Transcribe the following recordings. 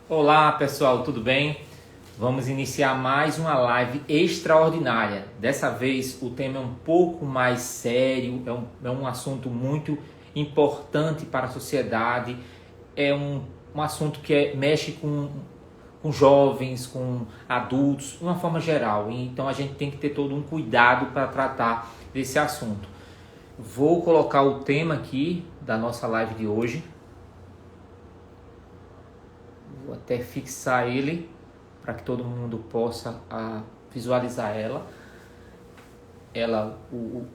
Olá pessoal, tudo bem? Vamos iniciar mais uma live extraordinária. Dessa vez o tema é um pouco mais sério, é um assunto muito importante para a sociedade, é um assunto que mexe com jovens, com adultos, de uma forma geral. Então a gente tem que ter todo um cuidado para tratar desse assunto. Vou colocar o tema aqui da nossa live de hoje. Vou até fixar ele para que todo mundo possa visualizar ela.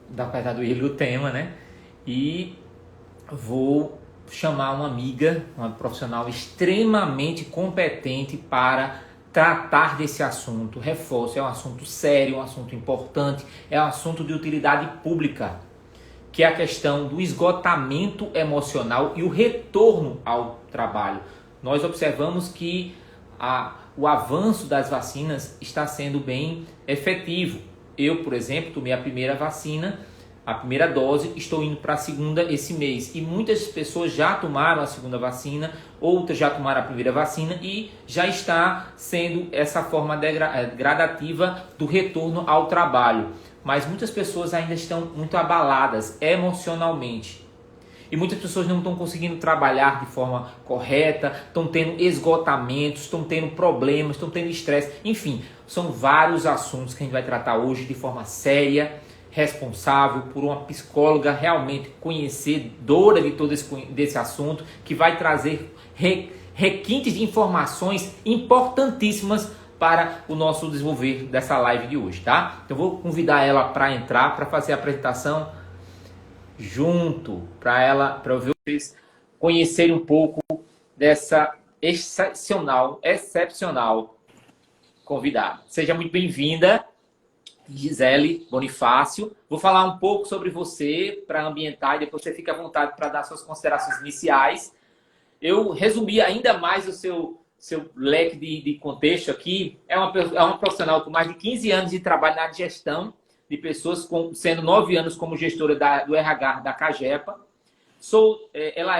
Na verdade, ele o tema, né? E vou chamar uma amiga, uma profissional extremamente competente para tratar desse assunto. Reforço, é um assunto sério, um assunto importante, é um assunto de utilidade pública, que é a questão do esgotamento emocional e o retorno ao trabalho. Nós observamos que o avanço das vacinas está sendo bem efetivo. Eu, por exemplo, tomei a primeira vacina, a primeira dose, estou indo para a segunda esse mês. E muitas pessoas já tomaram a segunda vacina, outras já tomaram a primeira vacina e já está sendo essa forma gradativa do retorno ao trabalho. Mas muitas pessoas ainda estão muito abaladas emocionalmente. E muitas pessoas não estão conseguindo trabalhar de forma correta, estão tendo esgotamentos, estão tendo problemas, estão tendo estresse. Enfim, são vários assuntos que a gente vai tratar hoje de forma séria, responsável, por uma psicóloga realmente conhecedora de todo desse assunto, que vai trazer requintes de informações importantíssimas para o nosso desenvolver dessa live de hoje, tá? Então eu vou convidar ela para entrar, para fazer a apresentação junto, para vocês conhecerem um pouco dessa excepcional convidada. Seja muito bem-vinda, Gisele Bonifácio. Vou falar um pouco sobre você para ambientar e depois você fica à vontade para dar suas considerações iniciais. Eu resumi ainda mais o seu leque de contexto aqui. É uma profissional com mais de 15 anos de trabalho na área de gestão de pessoas, sendo 9 anos como gestora do RH da Cagepa. Ela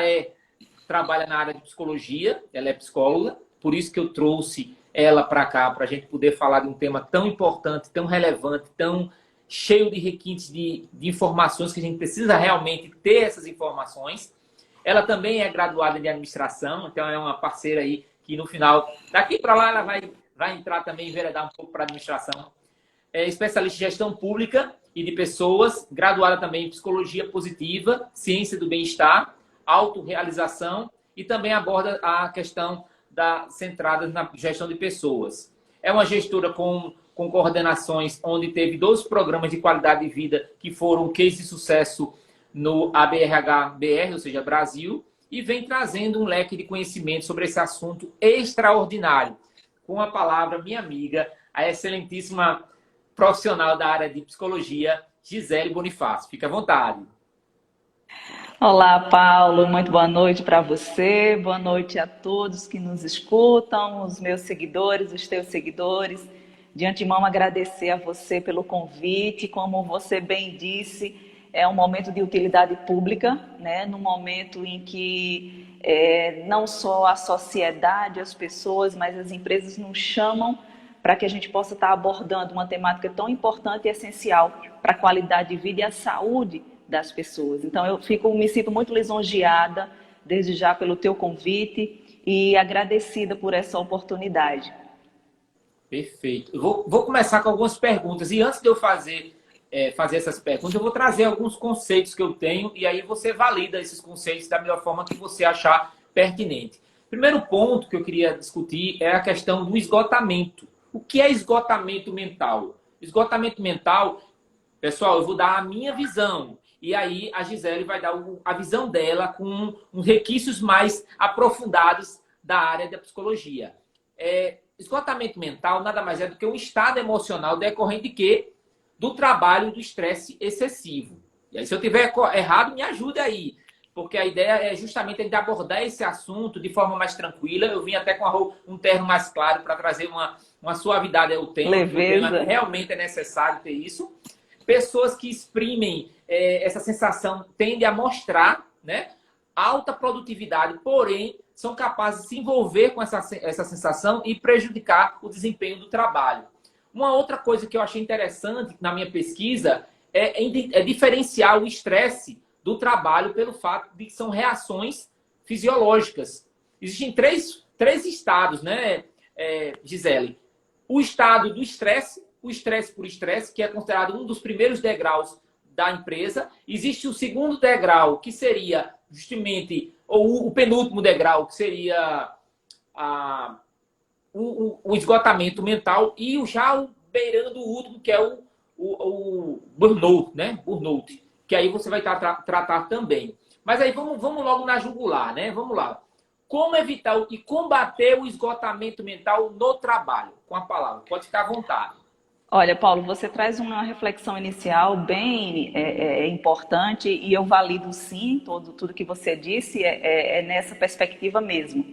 trabalha na área de psicologia, ela é psicóloga, por isso que eu trouxe ela para cá, para a gente poder falar de um tema tão importante, tão relevante, tão cheio de requintes de informações, que a gente precisa realmente ter essas informações. Ela também é graduada em administração, então é uma parceira aí que no final, daqui para lá, ela vai entrar também e enveredar um pouco para a administração. É especialista em gestão pública e de pessoas, graduada também em psicologia positiva, ciência do bem-estar, autorrealização e também aborda a questão centrada na gestão de pessoas. É uma gestora com coordenações onde teve 12 programas de qualidade de vida que foram case de sucesso no ABRH-BR, ou seja, Brasil, e vem trazendo um leque de conhecimento sobre esse assunto extraordinário. Com a palavra, minha amiga, a excelentíssima profissional da área de psicologia, Gisele Bonifácio. Fique à vontade. Olá, Paulo. Muito boa noite para você. Boa noite a todos que nos escutam, os meus seguidores, os teus seguidores. De antemão, agradecer a você pelo convite. Como você bem disse, é um momento de utilidade pública, né? Num momento em que não só a sociedade, as pessoas, mas as empresas nos chamam para que a gente possa estar abordando uma temática tão importante e essencial para a qualidade de vida e a saúde das pessoas. Então, me sinto muito lisonjeada, desde já, pelo teu convite e agradecida por essa oportunidade. Perfeito. Eu vou começar com algumas perguntas. E antes de eu fazer essas perguntas, eu vou trazer alguns conceitos que eu tenho e aí você valida esses conceitos da melhor forma que você achar pertinente. Primeiro ponto que eu queria discutir é a questão do esgotamento. O que é esgotamento mental? Esgotamento mental, pessoal, eu vou dar a minha visão. E aí a Gisele vai dar a visão dela com uns requisitos mais aprofundados da área da psicologia. Esgotamento mental nada mais é do que um estado emocional decorrente de quê? Do trabalho do estresse excessivo. E aí, se eu tiver errado, me ajude aí. Porque a ideia é justamente de abordar esse assunto de forma mais tranquila. Eu vim até com um terno mais claro para trazer uma suavidade ao tema. Leveza. O tema realmente é necessário ter isso. Pessoas que exprimem essa sensação tendem a mostrar, né, alta produtividade, porém são capazes de se envolver com essa sensação e prejudicar o desempenho do trabalho. Uma outra coisa que eu achei interessante na minha pesquisa é diferenciar o estresse do trabalho pelo fato de que são reações fisiológicas. Existem três estados, né, Gisele? O estado do estresse, o estresse por estresse, que é considerado um dos primeiros degraus da empresa. Existe o segundo degrau, que seria justamente, ou o penúltimo degrau, que seria o esgotamento mental, e já o beirando o último, que é o burnout, né? Burnout, que aí você vai tratar também. Mas aí vamos logo na jugular, né? Vamos lá. Como evitar e combater o esgotamento mental no trabalho? Com a palavra, pode ficar à vontade. Olha, Paulo, você traz uma reflexão inicial bem importante e eu valido sim tudo que você disse, nessa perspectiva mesmo.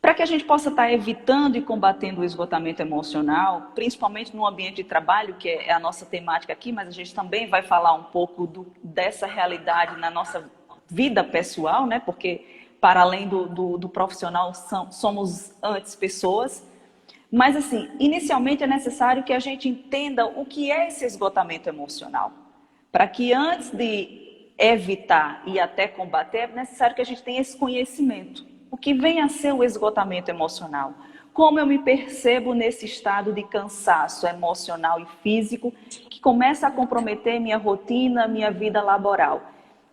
Para que a gente possa estar evitando e combatendo o esgotamento emocional, principalmente no ambiente de trabalho, que é a nossa temática aqui, mas a gente também vai falar um pouco dessa realidade na nossa vida pessoal, né? Porque para além do profissional, somos antes pessoas. Mas, assim, inicialmente é necessário que a gente entenda o que é esse esgotamento emocional. Para que antes de evitar e até combater, é necessário que a gente tenha esse conhecimento. O que vem a ser o esgotamento emocional? Como eu me percebo nesse estado de cansaço emocional e físico que começa a comprometer minha rotina, minha vida laboral?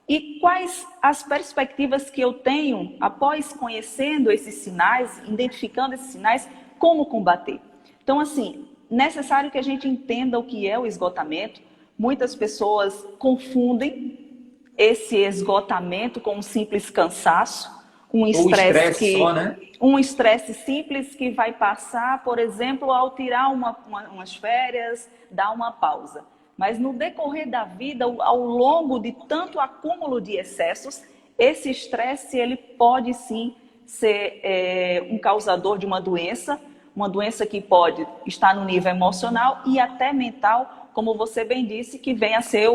E quais as perspectivas que eu tenho após conhecendo esses sinais, identificando esses sinais, como combater? Então, assim, necessário que a gente entenda o que é o esgotamento. Muitas pessoas confundem esse esgotamento com um simples cansaço, um estresse simples que vai passar, por exemplo, ao tirar umas férias, dar uma pausa. Mas no decorrer da vida, ao longo de tanto acúmulo de excessos, esse estresse ele pode sim ser um causador de uma doença que pode estar no nível emocional e até mental, como você bem disse, que vem a ser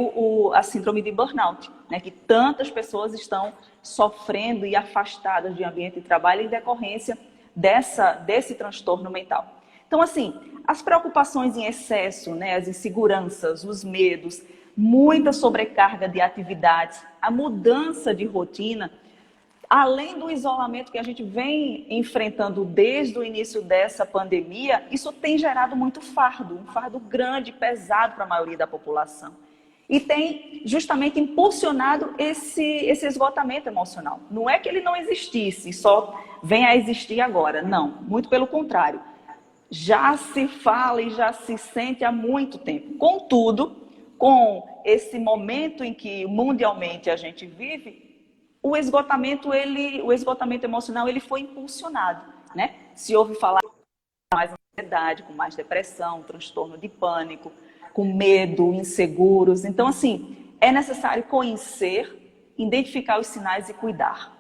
a síndrome de burnout, né? Que tantas pessoas estão sofrendo e afastadas de ambiente de trabalho em decorrência desse transtorno mental. Então, assim, as preocupações em excesso, né, as inseguranças, os medos, muita sobrecarga de atividades, a mudança de rotina, além do isolamento que a gente vem enfrentando desde o início dessa pandemia, isso tem gerado muito fardo, um fardo grande, pesado para a maioria da população. E tem justamente impulsionado esse esgotamento emocional. Não é que ele não existisse, só vem a existir agora. Não, muito pelo contrário. Já se fala e já se sente há muito tempo. Contudo, com esse momento em que mundialmente a gente vive, o esgotamento emocional ele foi impulsionado, né? Se ouve falar com mais ansiedade, com mais depressão, transtorno de pânico, com medo, inseguros. Então, assim, é necessário conhecer, identificar os sinais e cuidar.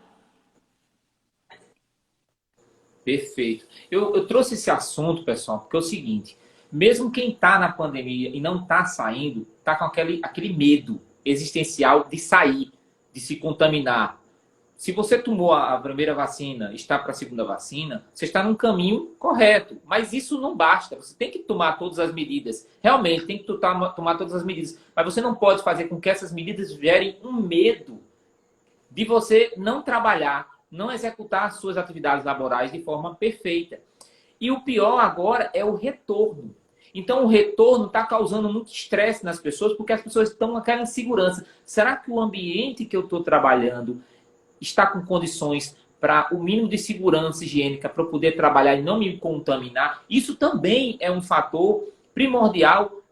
Perfeito. Eu trouxe esse assunto, pessoal, porque é o seguinte, mesmo quem está na pandemia e não está saindo, está com aquele medo existencial de sair, de se contaminar. Se você tomou a primeira vacina, está para a segunda vacina, você está num caminho correto. Mas isso não basta. Você tem que tomar todas as medidas. Realmente, tem que tomar todas as medidas. Mas você não pode fazer com que essas medidas gerem um medo de você não trabalhar, não executar as suas atividades laborais de forma perfeita. E o pior agora é o retorno. Então, o retorno está causando muito estresse nas pessoas, porque as pessoas estão com aquela insegurança. Será que o ambiente que eu estou trabalhando está com condições para o mínimo de segurança higiênica para eu poder trabalhar e não me contaminar? Isso também é um fator primordial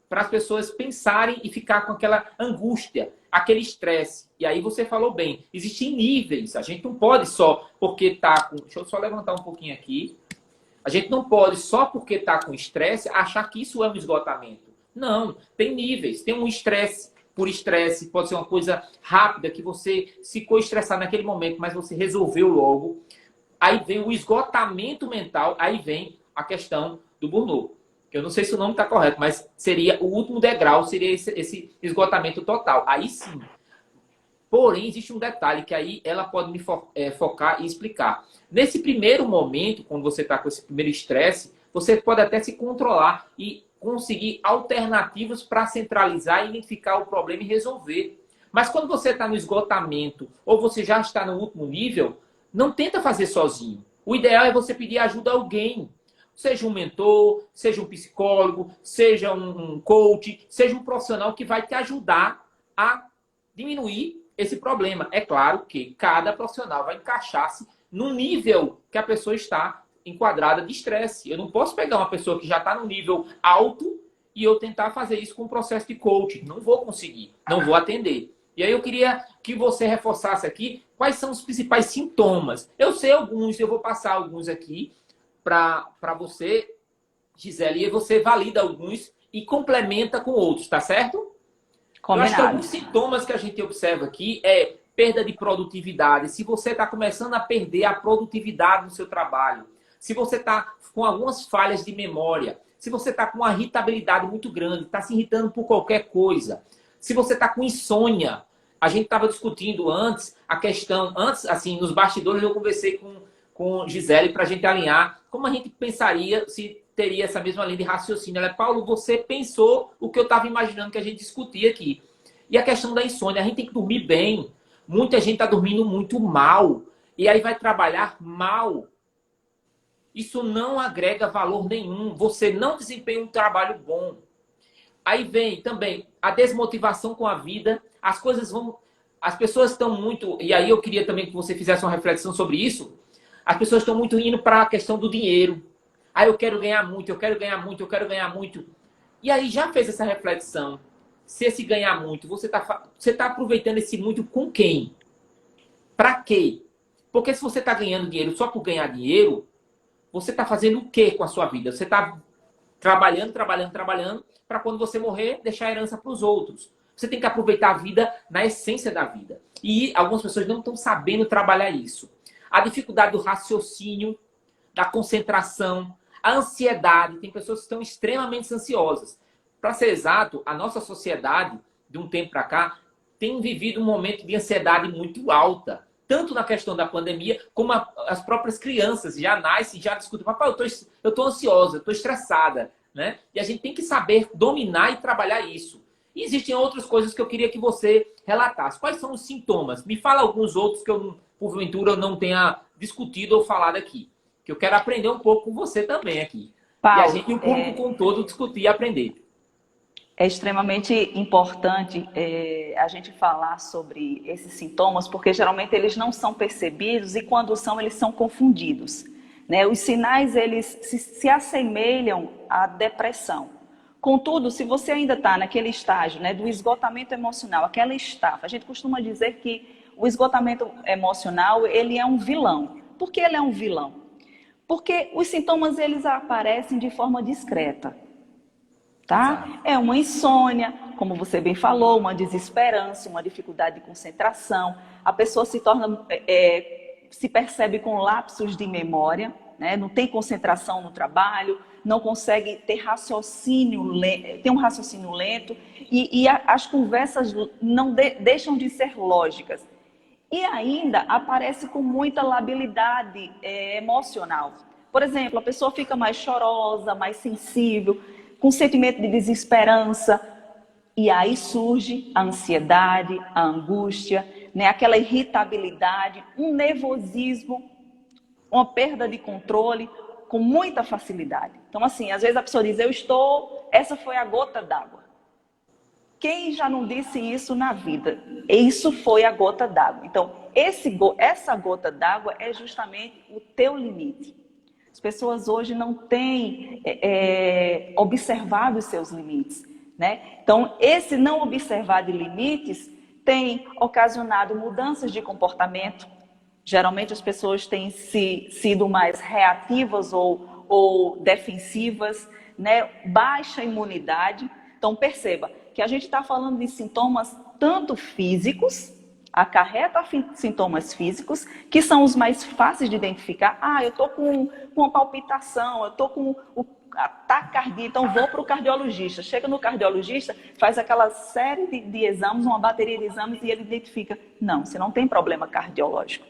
para as pessoas pensarem e ficar com aquela angústia, aquele estresse. E aí você falou bem, existem níveis. A gente não pode só porque está com... Deixa eu só levantar um pouquinho aqui. A gente não pode só porque está com estresse achar que isso é um esgotamento. Não, tem níveis. Tem um estresse por estresse, pode ser uma coisa rápida que você ficou estressado naquele momento, mas você resolveu logo. Aí vem o esgotamento mental, aí vem a questão do burnout. Eu não sei se o nome está correto, mas seria o último degrau, seria esse esgotamento total. Aí sim, Porém, existe um detalhe que aí ela pode me focar e explicar. Nesse primeiro momento, quando você está com esse primeiro estresse, você pode até se controlar e conseguir alternativas para centralizar, identificar o problema e resolver. Mas quando você está no esgotamento ou você já está no último nível, não tenta fazer sozinho. O ideal é você pedir ajuda a alguém. Seja um mentor, seja um psicólogo, seja um coach, seja um profissional que vai te ajudar a diminuir esse problema. É claro que cada profissional vai encaixar-se no nível que a pessoa está enquadrada de estresse. Eu não posso pegar uma pessoa que já está no nível alto e eu tentar fazer isso com um processo de coaching. Não vou conseguir, não vou atender. E aí eu queria que você reforçasse aqui quais são os principais sintomas. Eu sei alguns, eu vou passar alguns aqui para você, Gisele, e você valida alguns e complementa com outros, tá certo? Combinado. Eu acho que alguns sintomas que a gente observa aqui é perda de produtividade. Se você está começando a perder a produtividade no seu trabalho, se você está com algumas falhas de memória, se você está com uma irritabilidade muito grande, está se irritando por qualquer coisa, se você está com insônia, a gente estava discutindo antes a questão, antes, assim, nos bastidores eu conversei com Gisele para a gente alinhar como a gente pensaria se teria essa mesma linha de raciocínio. Ela, Paulo, você pensou o que eu estava imaginando que a gente discutia aqui. E a questão da insônia, a gente tem que dormir bem. Muita gente está dormindo muito mal. E aí vai trabalhar mal. Isso não agrega valor nenhum. Você não desempenha um trabalho bom. Aí vem também a desmotivação com a vida. As coisas vão... As pessoas estão muito... E aí eu queria também que você fizesse uma reflexão sobre isso. As pessoas estão muito indo para a questão do dinheiro. Ah, eu quero ganhar muito, eu quero ganhar muito, eu quero ganhar muito. E aí já fez essa reflexão. Se esse ganhar muito, você tá aproveitando esse muito com quem? Para quê? Porque se você está ganhando dinheiro só por ganhar dinheiro, você está fazendo o quê com a sua vida? Você está trabalhando, trabalhando, trabalhando, para quando você morrer, deixar a herança para os outros. Você tem que aproveitar a vida na essência da vida. E algumas pessoas não estão sabendo trabalhar isso. A dificuldade do raciocínio, da concentração, a ansiedade. Tem pessoas que estão extremamente ansiosas. Para ser exato, a nossa sociedade, de um tempo para cá, tem vivido um momento de ansiedade muito alta. Tanto na questão da pandemia, como as próprias crianças já nascem, já discutem. Papai, eu estou ansiosa, eu estou estressada. Né? E a gente tem que saber dominar e trabalhar isso. E existem outras coisas que eu queria que você relatasse. Quais são os sintomas? Me fala alguns outros que eu, porventura, não tenha discutido ou falado aqui. Que eu quero aprender um pouco com você também aqui. Paulo, e a gente e o público como um todo discutir e aprender. É extremamente importante a gente falar sobre esses sintomas, porque geralmente eles não são percebidos e quando são, eles são confundidos. Né? Os sinais, eles se assemelham à depressão. Contudo, se você ainda está naquele estágio, né, do esgotamento emocional, aquela estafa, a gente costuma dizer que o esgotamento emocional, ele é um vilão. Por que ele é um vilão? Porque os sintomas, eles aparecem de forma discreta. Tá? É uma insônia, como você bem falou, uma desesperança, uma dificuldade de concentração. A pessoa se torna, se percebe com lapsos de memória, né? Não tem concentração no trabalho, não consegue ter raciocínio, tem um raciocínio lento e as conversas não deixam de ser lógicas. E ainda aparece com muita labilidade emocional. Por exemplo, a pessoa fica mais chorosa, mais sensível, com sentimento de desesperança, e aí surge a ansiedade, a angústia, né? Aquela irritabilidade, um nervosismo, uma perda de controle com muita facilidade. Então, assim, às vezes a pessoa diz, essa foi a gota d'água. Quem já não disse isso na vida? Isso foi a gota d'água. Então, essa gota d'água é justamente o teu limite. As pessoas hoje não têm observado os seus limites, né? Então, esse não observar de limites tem ocasionado mudanças de comportamento. Geralmente as pessoas têm sido mais reativas ou defensivas, né? Baixa imunidade. Então, perceba que a gente está falando de sintomas tanto físicos, acarreta sintomas físicos, que são os mais fáceis de identificar. Ah, eu estou com uma palpitação, eu estou com ataque cardíaco, então vou para o cardiologista. Chega no cardiologista, faz aquela série de exames, uma bateria de exames, e ele identifica, não, você não tem problema cardiológico.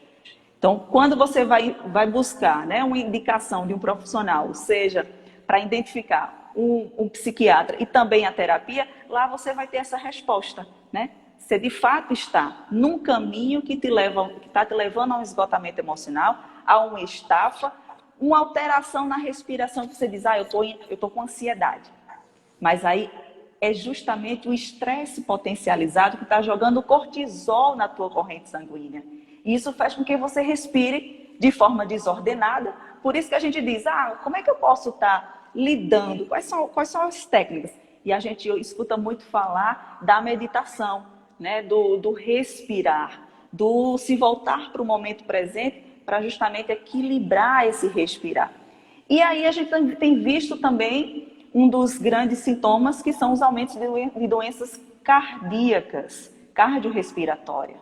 Então, quando você vai buscar, né, uma indicação de um profissional, seja para identificar um psiquiatra e também a terapia, lá você vai ter essa resposta, né? Você de fato está num caminho que está te levando a um esgotamento emocional, a uma estafa, uma alteração na respiração, que você diz, eu tô com ansiedade. Mas aí é justamente o estresse potencializado que está jogando cortisol na tua corrente sanguínea. E isso faz com que você respire de forma desordenada. Por isso que a gente diz, como é que eu posso estar lidando? Quais são as técnicas? E a gente escuta muito falar da meditação, né? Do respirar, do se voltar para o momento presente, para justamente equilibrar esse respirar. E aí a gente tem visto também um dos grandes sintomas, que são os aumentos de doenças cardíacas, cardiorrespiratórias.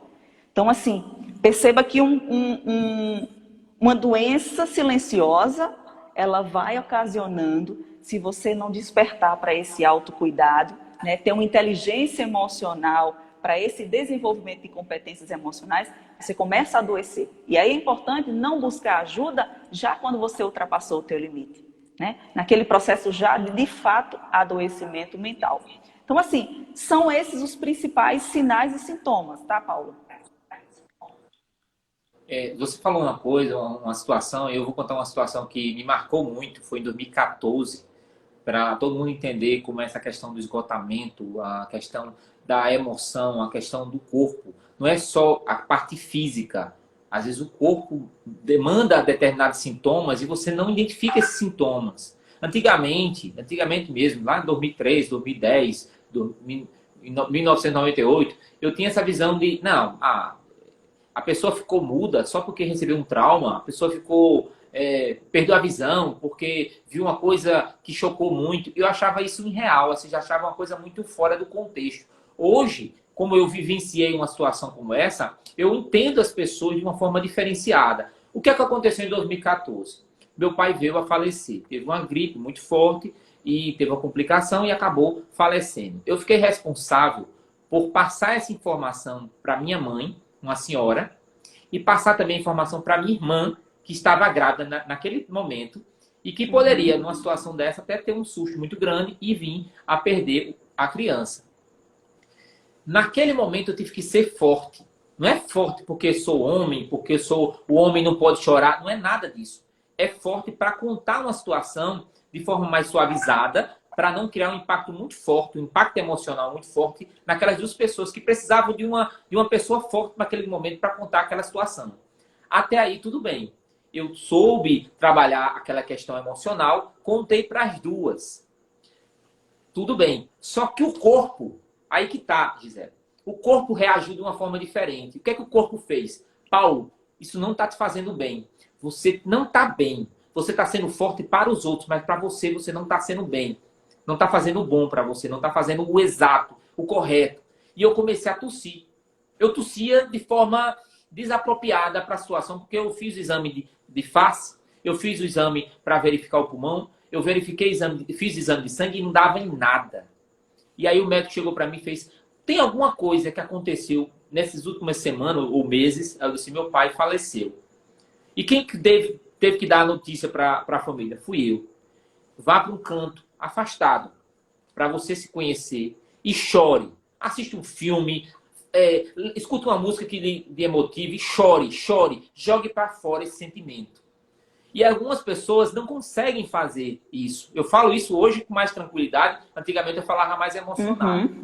Então, assim, perceba que uma doença silenciosa, ela vai ocasionando, se você não despertar para esse autocuidado, né, ter uma inteligência emocional para esse desenvolvimento de competências emocionais, você começa a adoecer. E aí é importante não buscar ajuda já quando você ultrapassou o teu limite, né? Naquele processo já de fato, adoecimento mental. Então, assim, são esses os principais sinais e sintomas, tá, Paulo? Você falou uma coisa, uma situação, eu vou contar uma situação que me marcou muito, foi em 2014, para todo mundo entender como é essa questão do esgotamento, a questão da emoção, a questão do corpo. Não é só a parte física. Às vezes o corpo demanda determinados sintomas e você não identifica esses sintomas. Antigamente mesmo, lá em 2003, 2010, 1998, eu tinha essa visão de, não, a pessoa ficou muda só porque recebeu um trauma, a pessoa perdeu a visão porque viu uma coisa que chocou muito. Eu achava isso irreal, assim, já achava uma coisa muito fora do contexto. Hoje, como eu vivenciei uma situação como essa, eu entendo as pessoas de uma forma diferenciada. O que é que aconteceu em 2014? Meu pai veio a falecer. Teve uma gripe muito forte e teve uma complicação e acabou falecendo. Eu fiquei responsável por passar essa informação para minha mãe, uma senhora, e passar também a informação para minha irmã, que estava grávida naquele momento e que poderia, numa situação dessa, até ter um susto muito grande e vir a perder a criança. Naquele momento eu tive que ser forte. Não é forte porque sou homem, porque o homem não pode chorar. Não é nada disso. É forte para contar uma situação de forma mais suavizada, para não criar um impacto muito forte, um impacto emocional muito forte naquelas duas pessoas que precisavam de uma pessoa forte naquele momento para contar aquela situação. Até aí tudo bem. Eu soube trabalhar aquela questão emocional, contei para as duas. Tudo bem. Só que o corpo, aí que tá, Gisele. O corpo reagiu de uma forma diferente. O que é que o corpo fez? Paulo, isso não está te fazendo bem. Você não está bem. Você está sendo forte para os outros, mas para você, você não está sendo bem. Não está fazendo o bom para você, não está fazendo o exato, o correto. E eu comecei a tossir. Eu tossia de forma desapropriada para a situação, porque eu fiz o exame de face, eu fiz o exame para verificar o pulmão, eu fiz o exame de sangue e não dava em nada. E aí o médico chegou para mim e fez, tem alguma coisa que aconteceu nessas últimas semanas ou meses? Eu disse, meu pai faleceu. E quem teve que dar a notícia para a família? Fui eu. Vá para um canto afastado, para você se conhecer e chore. Assista um filme, escuta uma música que lhe emotive, chore, jogue para fora esse sentimento. E algumas pessoas não conseguem fazer isso. Eu falo isso hoje com mais tranquilidade, antigamente eu falava mais emocionado.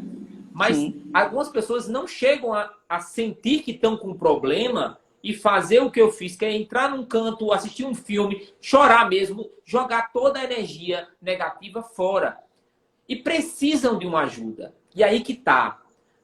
Mas algumas pessoas não chegam a sentir que estão com um problema e fazer o que eu fiz, que é entrar num canto, assistir um filme, chorar mesmo, jogar toda a energia negativa fora. E precisam de uma ajuda. E aí que tá.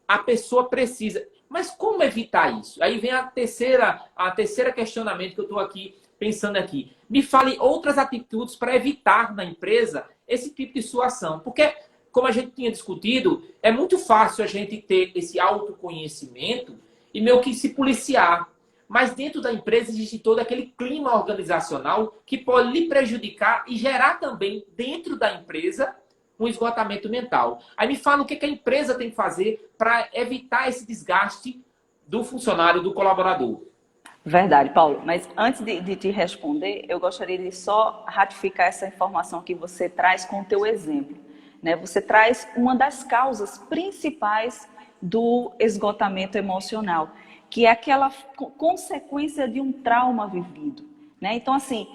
A pessoa precisa. Mas como evitar isso? Aí vem a terceira questionamento que eu estou aqui pensando aqui. Me fale outras atitudes para evitar na empresa esse tipo de situação. Porque, como a gente tinha discutido, é muito fácil a gente ter esse autoconhecimento e meio que se policiar. mas dentro da empresa existe todo aquele clima organizacional que pode lhe prejudicar e gerar também dentro da empresa um esgotamento mental. Aí me fala o que a empresa tem que fazer para evitar esse desgaste do funcionário, do colaborador. Verdade, Paulo. Mas antes de te responder, eu gostaria de só ratificar essa informação que você traz com o teu exemplo, né? Você traz uma das causas principais do esgotamento emocional, que é aquela consequência de um trauma vivido, né? Então, assim,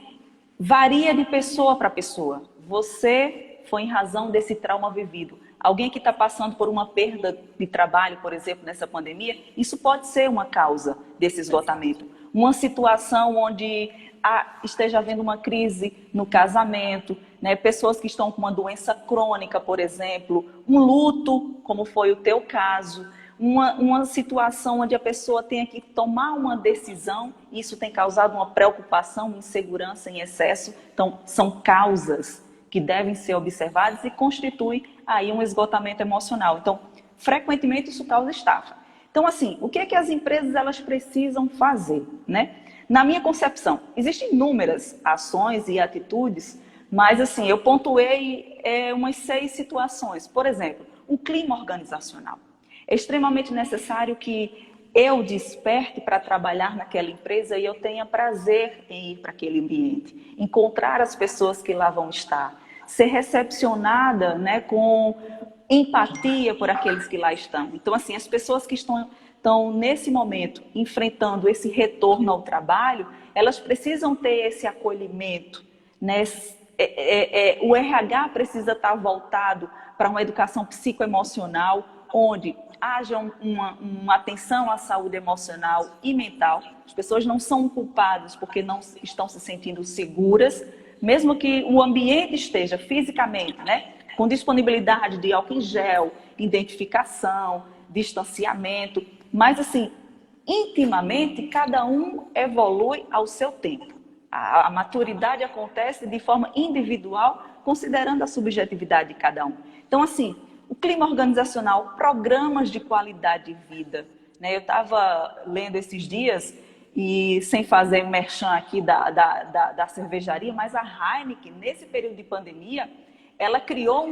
varia de pessoa para pessoa. Você foi em razão desse trauma vivido. Alguém que está passando por uma perda de trabalho, por exemplo, nessa pandemia, isso pode ser uma causa desse esgotamento. Uma situação onde esteja havendo uma crise no casamento, né? Pessoas que estão com uma doença crônica, por exemplo, um luto, como foi o teu caso, uma situação onde a pessoa tenha que tomar uma decisão, isso tem causado uma preocupação, uma insegurança em excesso. Então, são causas que devem ser observadas e constituem aí um esgotamento emocional. Então, frequentemente isso causa estafa. Então, assim, o que é que as empresas elas precisam fazer, né? Na minha concepção, existem inúmeras ações e atitudes, mas assim, eu pontuei umas 6 situações. Por exemplo, o clima organizacional. É extremamente necessário que eu desperte para trabalhar naquela empresa e eu tenha prazer em ir para aquele ambiente, encontrar as pessoas que lá vão estar, ser recepcionada, né, com empatia por aqueles que lá estão. Então, assim, as pessoas que estão nesse momento enfrentando esse retorno ao trabalho, elas precisam ter esse acolhimento, né? O RH precisa estar voltado para uma educação psicoemocional, onde haja uma atenção à saúde emocional e mental. As pessoas não são culpadas porque não estão se sentindo seguras, mesmo que o ambiente esteja fisicamente, né, com disponibilidade de álcool em gel, identificação, distanciamento, mas assim, intimamente, cada um evolui ao seu tempo. A maturidade acontece de forma individual, considerando a subjetividade de cada um. Então, assim, o clima organizacional, programas de qualidade de vida, né? Eu estava lendo esses dias, e sem fazer merchan aqui da cervejaria, mas a Heineken, nesse período de pandemia, ela criou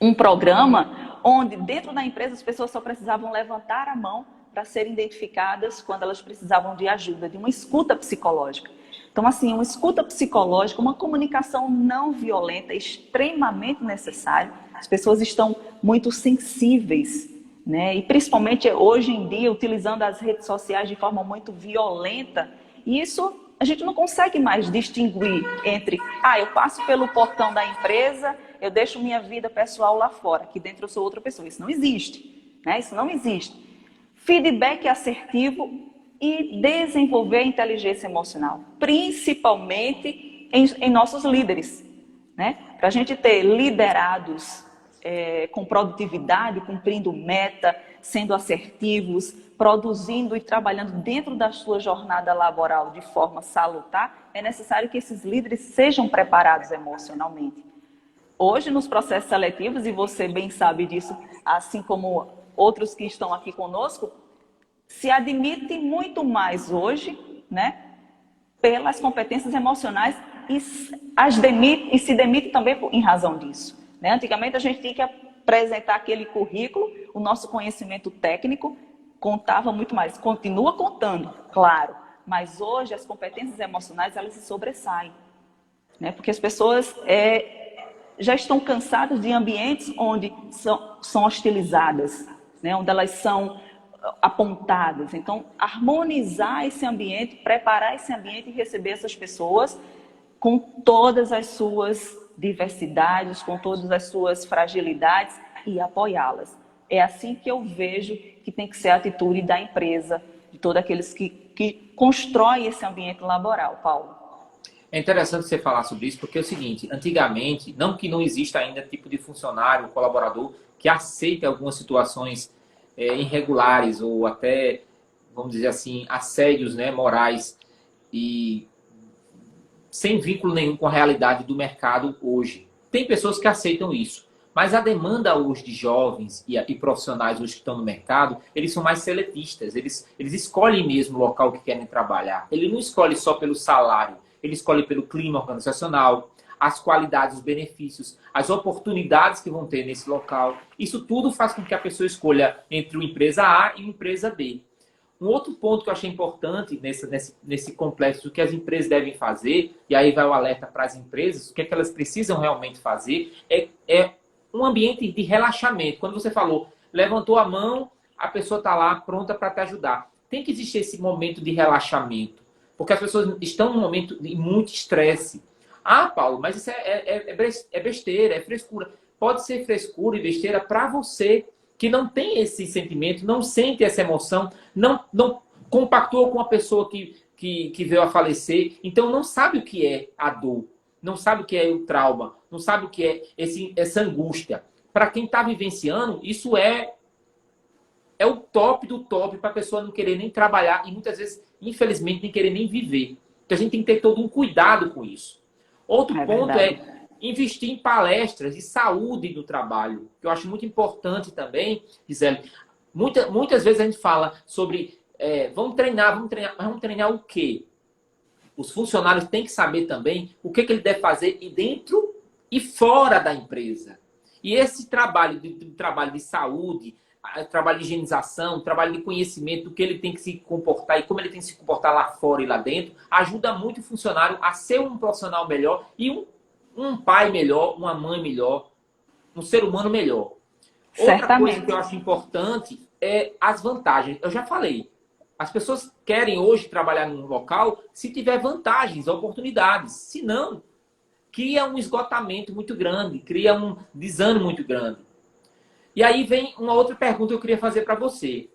um programa onde dentro da empresa as pessoas só precisavam levantar a mão para serem identificadas quando elas precisavam de ajuda, de uma escuta psicológica. Então, assim, uma escuta psicológica, uma comunicação não violenta é extremamente necessária. As pessoas estão muito sensíveis, né? E principalmente hoje em dia, utilizando as redes sociais de forma muito violenta. E isso a gente não consegue mais distinguir entre, eu passo pelo portão da empresa, eu deixo minha vida pessoal lá fora, aqui dentro eu sou outra pessoa. Isso não existe, né? Isso não existe. Feedback assertivo e desenvolver a inteligência emocional, principalmente em nossos líderes, né? Para a gente ter liderados com produtividade, cumprindo meta, sendo assertivos, produzindo e trabalhando dentro da sua jornada laboral de forma salutar, é necessário que esses líderes sejam preparados emocionalmente. Hoje, nos processos seletivos, e você bem sabe disso, assim como outros que estão aqui conosco, se admite muito mais hoje, né, pelas competências emocionais e se demite também em razão disso. Né? Antigamente a gente tinha que apresentar aquele currículo, o nosso conhecimento técnico contava muito mais. Continua contando, claro, mas hoje as competências emocionais elas se sobressaem, né? Porque as pessoas já estão cansadas de ambientes onde são hostilizadas, né? Onde elas são apontadas. Então, harmonizar esse ambiente, preparar esse ambiente e receber essas pessoas com todas as suas diversidades, com todas as suas fragilidades e apoiá-las. É assim que eu vejo que tem que ser a atitude da empresa, de todos aqueles que constroem esse ambiente laboral, Paulo. É interessante você falar sobre isso, porque é o seguinte, antigamente, não que não exista ainda tipo de funcionário, colaborador, que aceite algumas situações irregulares ou até, vamos dizer assim, assédios, né, morais e sem vínculo nenhum com a realidade do mercado hoje. Tem pessoas que aceitam isso, Mas a demanda hoje de jovens e profissionais hoje que estão no mercado, eles são mais seletistas. Eles escolhem mesmo o local que querem trabalhar. Ele não escolhe só pelo salário, ele escolhe pelo clima organizacional, as qualidades, os benefícios, as oportunidades que vão ter nesse local. Isso tudo faz com que a pessoa escolha entre uma empresa A e uma empresa B. Um outro ponto que eu achei importante nesse complexo, o que as empresas devem fazer, e aí vai o alerta para as empresas, o que é que elas precisam realmente fazer, é um ambiente de relaxamento. Quando você falou, levantou a mão, a pessoa está lá pronta para te ajudar. Tem que existir esse momento de relaxamento, porque as pessoas estão num momento de muito estresse. Ah, Paulo, mas isso é besteira, é frescura. Pode ser frescura e besteira para você que não tem esse sentimento, não sente essa emoção, não compactou com a pessoa que veio a falecer, então não sabe o que é a dor, não sabe o que é o trauma, não sabe o que é essa angústia. Para quem está vivenciando, isso é o top do top para a pessoa não querer nem trabalhar e muitas vezes, infelizmente, nem querer nem viver. Então a gente tem que ter todo um cuidado com isso. Outro ponto verdade. é investir em palestras de saúde no trabalho, que eu acho muito importante também, Gisele. Muitas vezes a gente fala sobre vamos treinar, mas vamos treinar o quê? Os funcionários têm que saber também o que ele deve fazer dentro e fora da empresa. E esse trabalho de saúde, trabalho de higienização, trabalho de conhecimento do que ele tem que se comportar e como ele tem que se comportar lá fora e lá dentro, ajuda muito o funcionário a ser um profissional melhor e um pai melhor, uma mãe melhor, um ser humano melhor. Outra coisa que eu acho importante é as vantagens. Eu já falei, as pessoas querem hoje trabalhar num local se tiver vantagens, oportunidades. Se não, cria um esgotamento muito grande, cria um desânimo muito grande. E aí vem uma outra pergunta que eu queria fazer para você,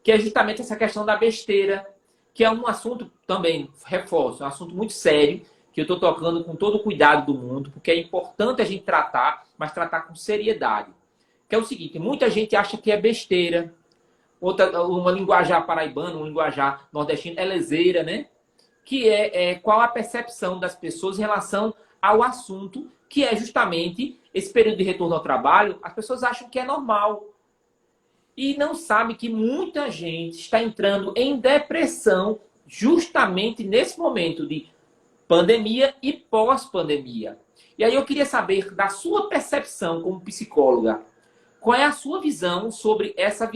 que é justamente essa questão da besteira, que é um assunto também, reforço, é um assunto muito sério, que eu estou tocando com todo o cuidado do mundo, porque é importante a gente tratar, mas tratar com seriedade. Que é o seguinte, muita gente acha que é besteira, uma linguajar paraibana, uma linguajar nordestina, é leseira, né? Que qual a percepção das pessoas em relação ao assunto, que é justamente esse período de retorno ao trabalho, as pessoas acham que é normal. E não sabe que muita gente está entrando em depressão justamente nesse momento de pandemia e pós-pandemia. E aí eu queria saber da sua percepção como psicóloga, qual é a sua visão sobre essa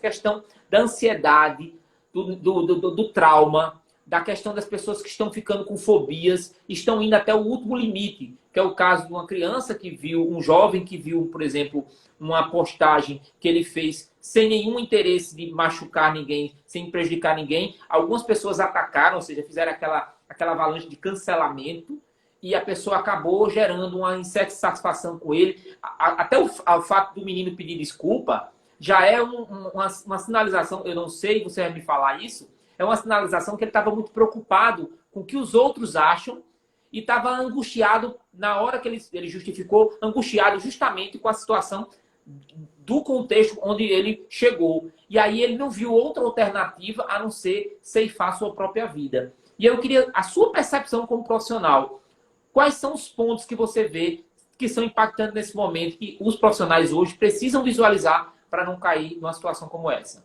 questão da ansiedade, do trauma, da questão das pessoas que estão ficando com fobias, estão indo até o último limite, que é o caso de uma criança que viu, um jovem que viu, por exemplo, uma postagem que ele fez sem nenhum interesse de machucar ninguém, sem prejudicar ninguém. Algumas pessoas atacaram, ou seja, fizeram aquela avalanche de cancelamento, e a pessoa acabou gerando uma insatisfação com ele. Até o fato do menino pedir desculpa já é uma sinalização, eu não sei, você vai me falar isso, é uma sinalização que ele estava muito preocupado com o que os outros acham e estava angustiado, na hora que ele justificou, angustiado justamente com a situação do contexto onde ele chegou. E aí ele não viu outra alternativa a não ser ceifar sua própria vida. E eu queria a sua percepção como profissional. Quais são os pontos que você vê que são impactantes nesse momento, que os profissionais hoje precisam visualizar para não cair numa situação como essa?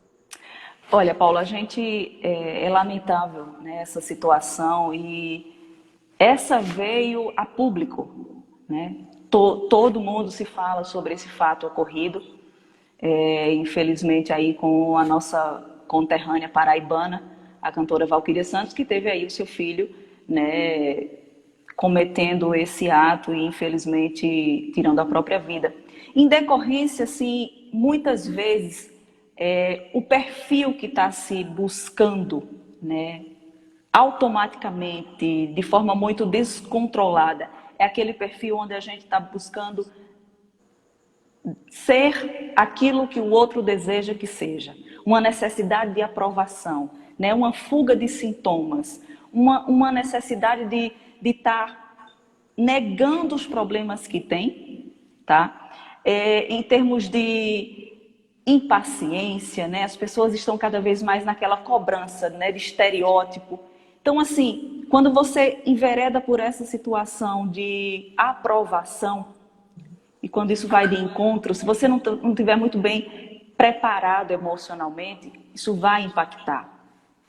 Olha, Paulo, a gente é lamentável, né, essa situação e essa veio a público, né? Todo mundo se fala sobre esse fato ocorrido, infelizmente aí com a nossa conterrânea paraibana, a cantora Valquíria Santos, que teve aí o seu filho, né, cometendo esse ato e infelizmente tirando a própria vida. Em decorrência, assim, muitas vezes o perfil que está se buscando, né, automaticamente, de forma muito descontrolada, é aquele perfil onde a gente está buscando ser aquilo que o outro deseja que seja. Uma necessidade de aprovação, né? Uma fuga de sintomas, uma necessidade de estar negando os problemas que tem, tá? Em termos de impaciência, né? As pessoas estão cada vez mais naquela cobrança, né, de estereótipo. Então, assim, quando você envereda por essa situação de aprovação, e quando isso vai de encontro, se você não estiver muito bem preparado emocionalmente, isso vai impactar.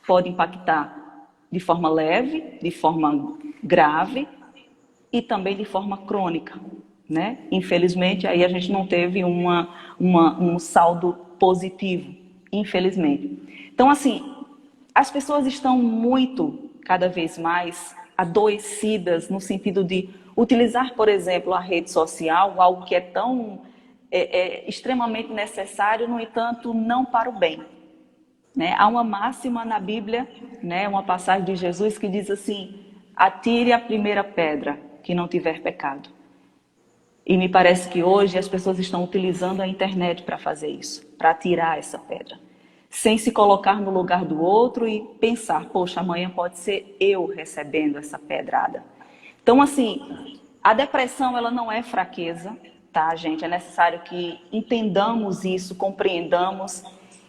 Pode impactar de forma leve, de forma grave e também de forma crônica, né? Infelizmente, aí a gente não teve um saldo positivo, infelizmente. Então, assim, as pessoas estão muito, cada vez mais, adoecidas no sentido de utilizar, por exemplo, a rede social, algo que é tão extremamente necessário, no entanto, não para o bem. Né? Há uma máxima na Bíblia, né? Uma passagem de Jesus que diz assim: atire a primeira pedra que não tiver pecado. E me parece que hoje as pessoas estão utilizando a internet para fazer isso, para atirar essa pedra, sem se colocar no lugar do outro e pensar, poxa, amanhã pode ser eu recebendo essa pedrada. Então, assim, a depressão, ela não é fraqueza, tá, gente? É necessário que entendamos isso, compreendamos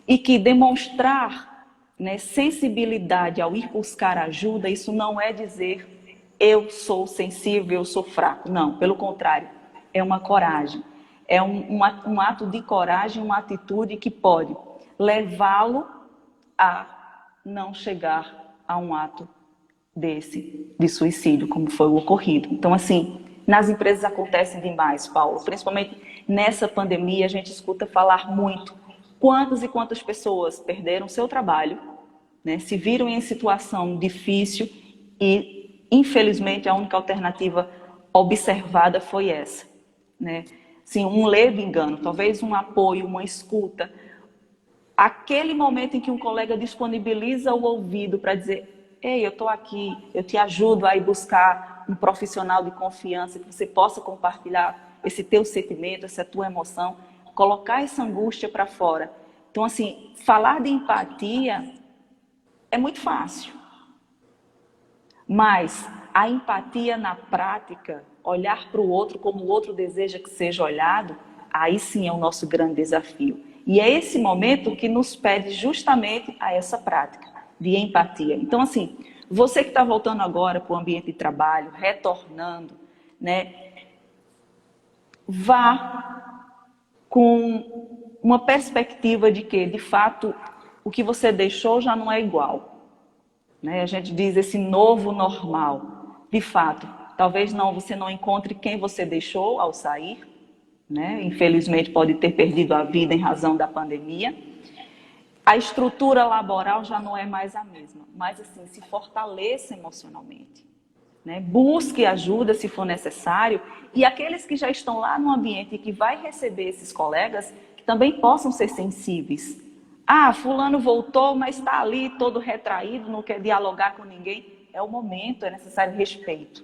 e que demonstrar, né, sensibilidade ao ir buscar ajuda, isso não é dizer eu sou sensível, eu sou fraco. Não, pelo contrário, é uma coragem. É um ato de coragem, uma atitude que pode levá-lo a não chegar a um ato desse, de suicídio, como foi o ocorrido. Então, assim, nas empresas acontece demais, Paulo. Principalmente nessa pandemia, a gente escuta falar muito. Quantas e quantas pessoas perderam seu trabalho, né, se viram em situação difícil e, infelizmente, a única alternativa observada foi essa, né? Sim, um leve engano, talvez um apoio, uma escuta. Aquele momento em que um colega disponibiliza o ouvido para dizer: ei, eu estou aqui, eu te ajudo a ir buscar um profissional de confiança que você possa compartilhar esse teu sentimento, essa tua emoção, colocar essa angústia para fora. Então, assim, falar de empatia é muito fácil. Mas a empatia na prática, olhar para o outro como o outro deseja que seja olhado, aí sim é o nosso grande desafio. E é esse momento que nos pede justamente a essa prática de empatia. Então, assim, você que está voltando agora para o ambiente de trabalho, retornando, né, vá com uma perspectiva de que, de fato, o que você deixou já não é igual. Né? A gente diz esse novo normal. De fato, talvez você não encontre quem você deixou ao sair, né? Infelizmente pode ter perdido a vida em razão da pandemia. A estrutura laboral já não é mais a mesma, mas assim, se fortaleça emocionalmente, né? Busque ajuda se for necessário, e aqueles que já estão lá no ambiente e que vai receber esses colegas, que também possam ser sensíveis. Ah, fulano voltou, mas está ali todo retraído, não quer dialogar com ninguém. É o momento, é necessário respeito.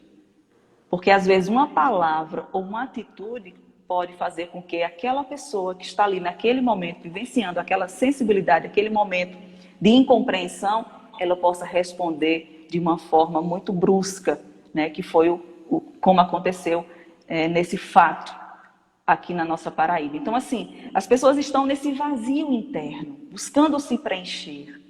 Porque às vezes uma palavra ou uma atitude pode fazer com que aquela pessoa que está ali naquele momento, vivenciando aquela sensibilidade, aquele momento de incompreensão, ela possa responder de uma forma muito brusca, né? Que foi como aconteceu nesse fato aqui na nossa Paraíba. Então, assim, as pessoas estão nesse vazio interno, buscando se preencher,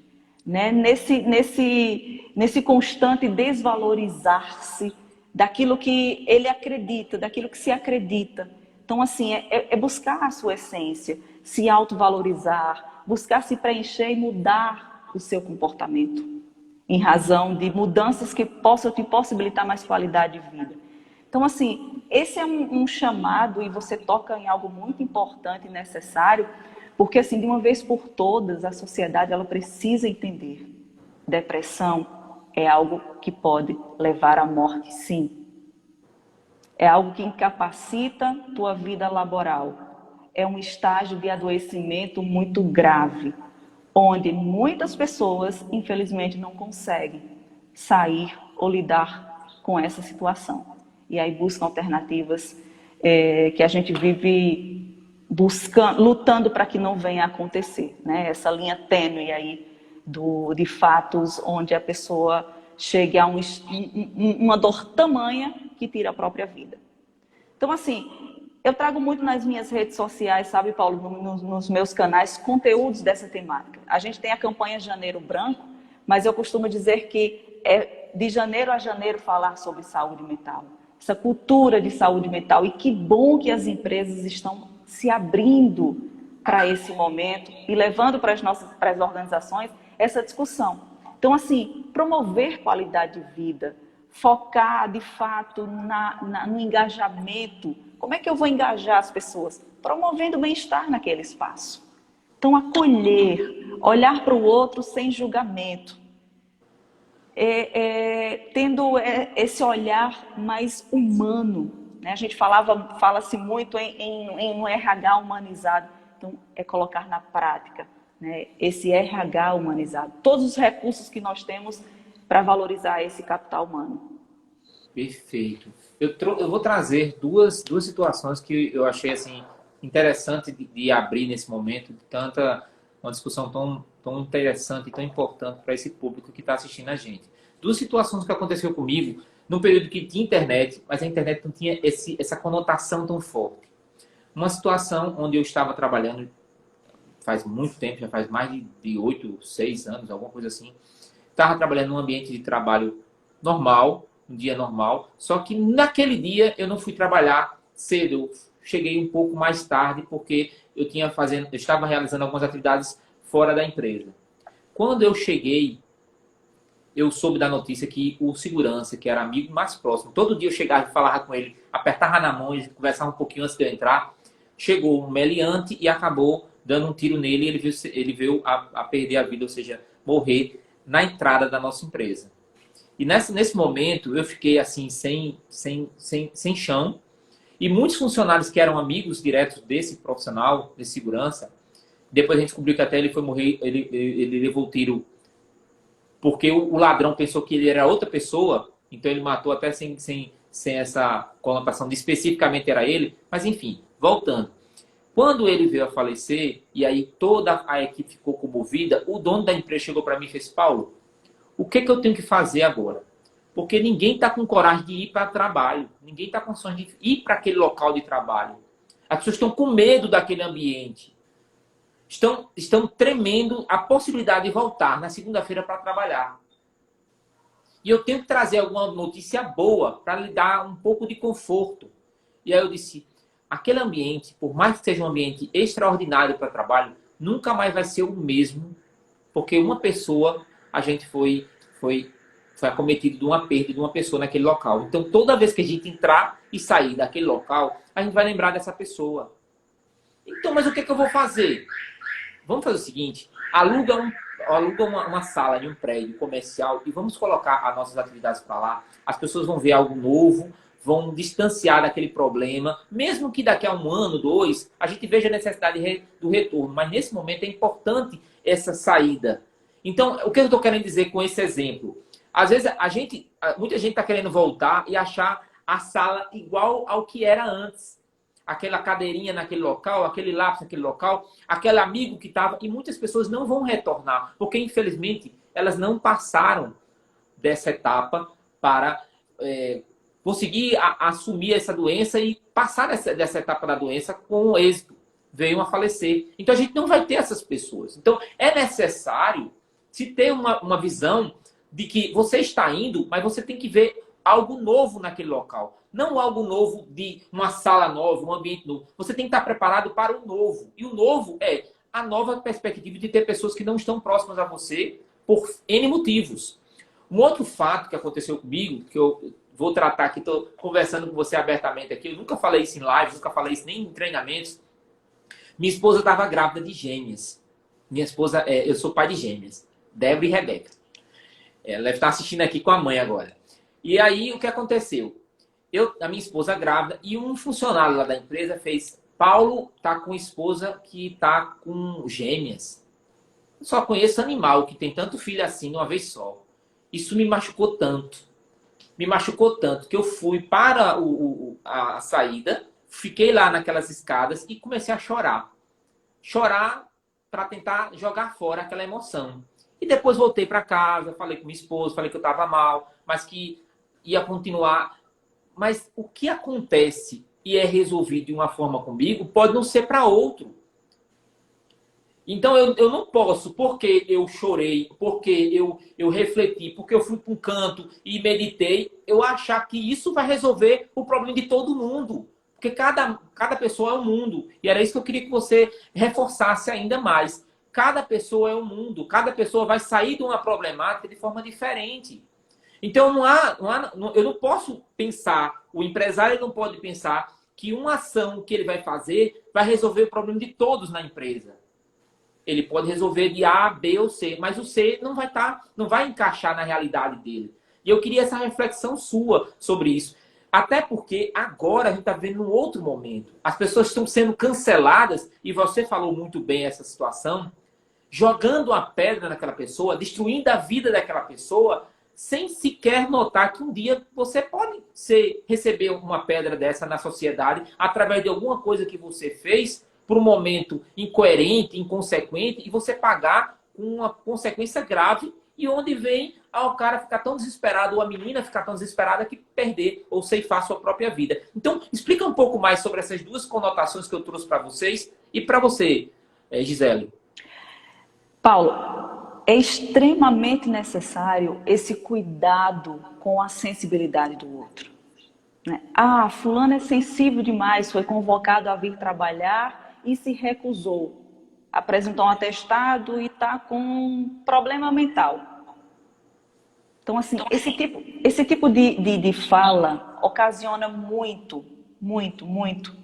né? Nesse constante desvalorizar-se daquilo que ele acredita, daquilo que se acredita. Então, assim, é buscar a sua essência, se autovalorizar, buscar se preencher e mudar o seu comportamento, em razão de mudanças que possam te possibilitar mais qualidade de vida. Então, assim, esse é um chamado, e você toca em algo muito importante e necessário, porque, assim, de uma vez por todas, a sociedade ela precisa entender. Depressão é algo que pode levar à morte, sim. É algo que incapacita tua vida laboral. É um estágio de adoecimento muito grave, onde muitas pessoas, infelizmente, não conseguem sair ou lidar com essa situação. E aí buscam alternativas que a gente vive buscando, lutando para que não venha a acontecer, né? Essa linha tênue aí de fatos onde a pessoa chegue a uma dor tamanha que tira a própria vida. Então, assim, eu trago muito nas minhas redes sociais, sabe, Paulo, nos meus canais, conteúdos dessa temática. A gente tem a campanha Janeiro Branco, mas eu costumo dizer que é de janeiro a janeiro falar sobre saúde mental. essa cultura de saúde mental. E que bom que as empresas estão se abrindo para esse momento e levando para as organizações essa discussão. Então, assim, promover qualidade de vida, focar de fato no engajamento. Como é que eu vou engajar as pessoas? Promovendo o bem-estar naquele espaço. Então, acolher, olhar para o outro sem julgamento, tendo esse olhar mais humano, né? A gente fala-se muito em um RH humanizado. Então, é colocar na prática, né, esse RH humanizado. Todos os recursos que nós temos para valorizar esse capital humano. Perfeito. Eu vou trazer duas situações que eu achei assim interessante de abrir nesse momento, uma discussão tão interessante e tão importante para esse público que está assistindo a gente. Duas situações que aconteceu comigo num período que tinha internet, mas a internet não tinha essa conotação tão forte. Uma situação onde eu estava trabalhando faz muito tempo, já faz mais de 8, 6 anos, alguma coisa assim. Estava trabalhando num ambiente de trabalho normal, um dia normal, só que naquele dia eu não fui trabalhar cedo, eu cheguei um pouco mais tarde porque eu estava realizando algumas atividades fora da empresa. Quando eu cheguei, eu soube da notícia que o segurança, que era amigo mais próximo, todo dia eu chegava e falava com ele, apertava na mão, a gente conversava um pouquinho antes de eu entrar, chegou um meliante e acabou dando um tiro nele e ele veio a perder a vida, ou seja, morrer na entrada da nossa empresa. E nesse momento eu fiquei assim, sem chão, e muitos funcionários que eram amigos diretos desse profissional, de segurança, depois a gente descobriu que até ele foi morrer, ele levou o tiro porque o ladrão pensou que ele era outra pessoa, então ele matou até sem essa conotação de especificamente era ele. Mas enfim, voltando. Quando ele veio a falecer, e aí toda a equipe ficou comovida, o dono da empresa chegou para mim e fez: Paulo, o que eu tenho que fazer agora? Porque ninguém está com coragem de ir para trabalho, ninguém está com condições de ir para aquele local de trabalho. As pessoas estão com medo daquele ambiente. Estão tremendo a possibilidade de voltar na segunda-feira para trabalhar. E eu tenho que trazer alguma notícia boa para lhe dar um pouco de conforto. E aí eu disse, aquele ambiente, por mais que seja um ambiente extraordinário para trabalho, nunca mais vai ser o mesmo, porque uma pessoa, a gente foi acometido de uma perda de uma pessoa naquele local. Então, toda vez que a gente entrar e sair daquele local, a gente vai lembrar dessa pessoa. Então, mas o que eu vou fazer? Vamos fazer o seguinte, aluga uma sala de um prédio comercial e vamos colocar as nossas atividades para lá. As pessoas vão ver algo novo, vão distanciar daquele problema, mesmo que daqui a 1 ano, 2, a gente veja a necessidade do retorno. Mas nesse momento é importante essa saída. Então, o que eu estou querendo dizer com esse exemplo? Às vezes, muita gente está querendo voltar e achar a sala igual ao que era antes. Aquela cadeirinha naquele local, aquele lápis naquele local, aquele amigo que estava... E muitas pessoas não vão retornar, porque, infelizmente, elas não passaram dessa etapa para conseguir assumir essa doença e passar dessa etapa da doença com êxito. Veio a falecer. Então, a gente não vai ter essas pessoas. Então, é necessário se ter uma visão de que você está indo, mas você tem que ver algo novo naquele local. Não algo novo de uma sala nova, um ambiente novo. Você tem que estar preparado para o novo. E o novo é a nova perspectiva de ter pessoas que não estão próximas a você por N motivos. Um outro fato que aconteceu comigo, que eu vou tratar aqui, estou conversando com você abertamente aqui, eu nunca falei isso em live, nunca falei isso nem em treinamentos. Minha esposa estava grávida de gêmeas. Minha esposa, eu sou pai de gêmeas, Débora e Rebeca. Ela deve estar assistindo aqui com a mãe agora. E aí, o que aconteceu? A minha esposa grávida, e um funcionário lá da empresa fez: Paulo tá com esposa que tá com gêmeas. Eu só conheço animal que tem tanto filho assim de uma vez só. Isso me machucou tanto. Me machucou tanto que eu fui para a saída, fiquei lá naquelas escadas e comecei a chorar. Chorar para tentar jogar fora aquela emoção. E depois voltei para casa, falei com minha esposa, falei que eu estava mal, mas que ia continuar. Mas o que acontece e é resolvido de uma forma comigo pode não ser para outro. Então eu não posso, porque eu chorei, porque eu refleti, porque eu fui para um canto e meditei, eu achar que isso vai resolver o problema de todo mundo. Porque cada pessoa é um mundo. E era isso que eu queria que você reforçasse ainda mais. Cada pessoa é um mundo, cada pessoa vai sair de uma problemática de forma diferente. Então eu não posso pensar, o empresário não pode pensar que uma ação que ele vai fazer vai resolver o problema de todos na empresa. Ele pode resolver de A, B ou C, mas o C não vai encaixar na realidade dele. E eu queria essa reflexão sua sobre isso. Até porque agora a gente está vendo um outro momento. As pessoas estão sendo canceladas, e você falou muito bem essa situação, jogando a pedra naquela pessoa, destruindo a vida daquela pessoa, sem sequer notar que um dia você pode receber uma pedra dessa na sociedade através de alguma coisa que você fez por um momento incoerente, inconsequente, e você pagar com uma consequência grave, e onde vem ao cara ficar tão desesperado, ou a menina ficar tão desesperada que perder ou ceifar sua própria vida. Então, explica um pouco mais sobre essas duas conotações que eu trouxe para vocês e para você, Gisele. Paulo, é extremamente necessário esse cuidado com a sensibilidade do outro, né? Ah, fulano é sensível demais, foi convocado a vir trabalhar e se recusou. Apresentou um atestado e está com um problema mental. Então, assim, esse tipo de fala ocasiona muito, muito, muito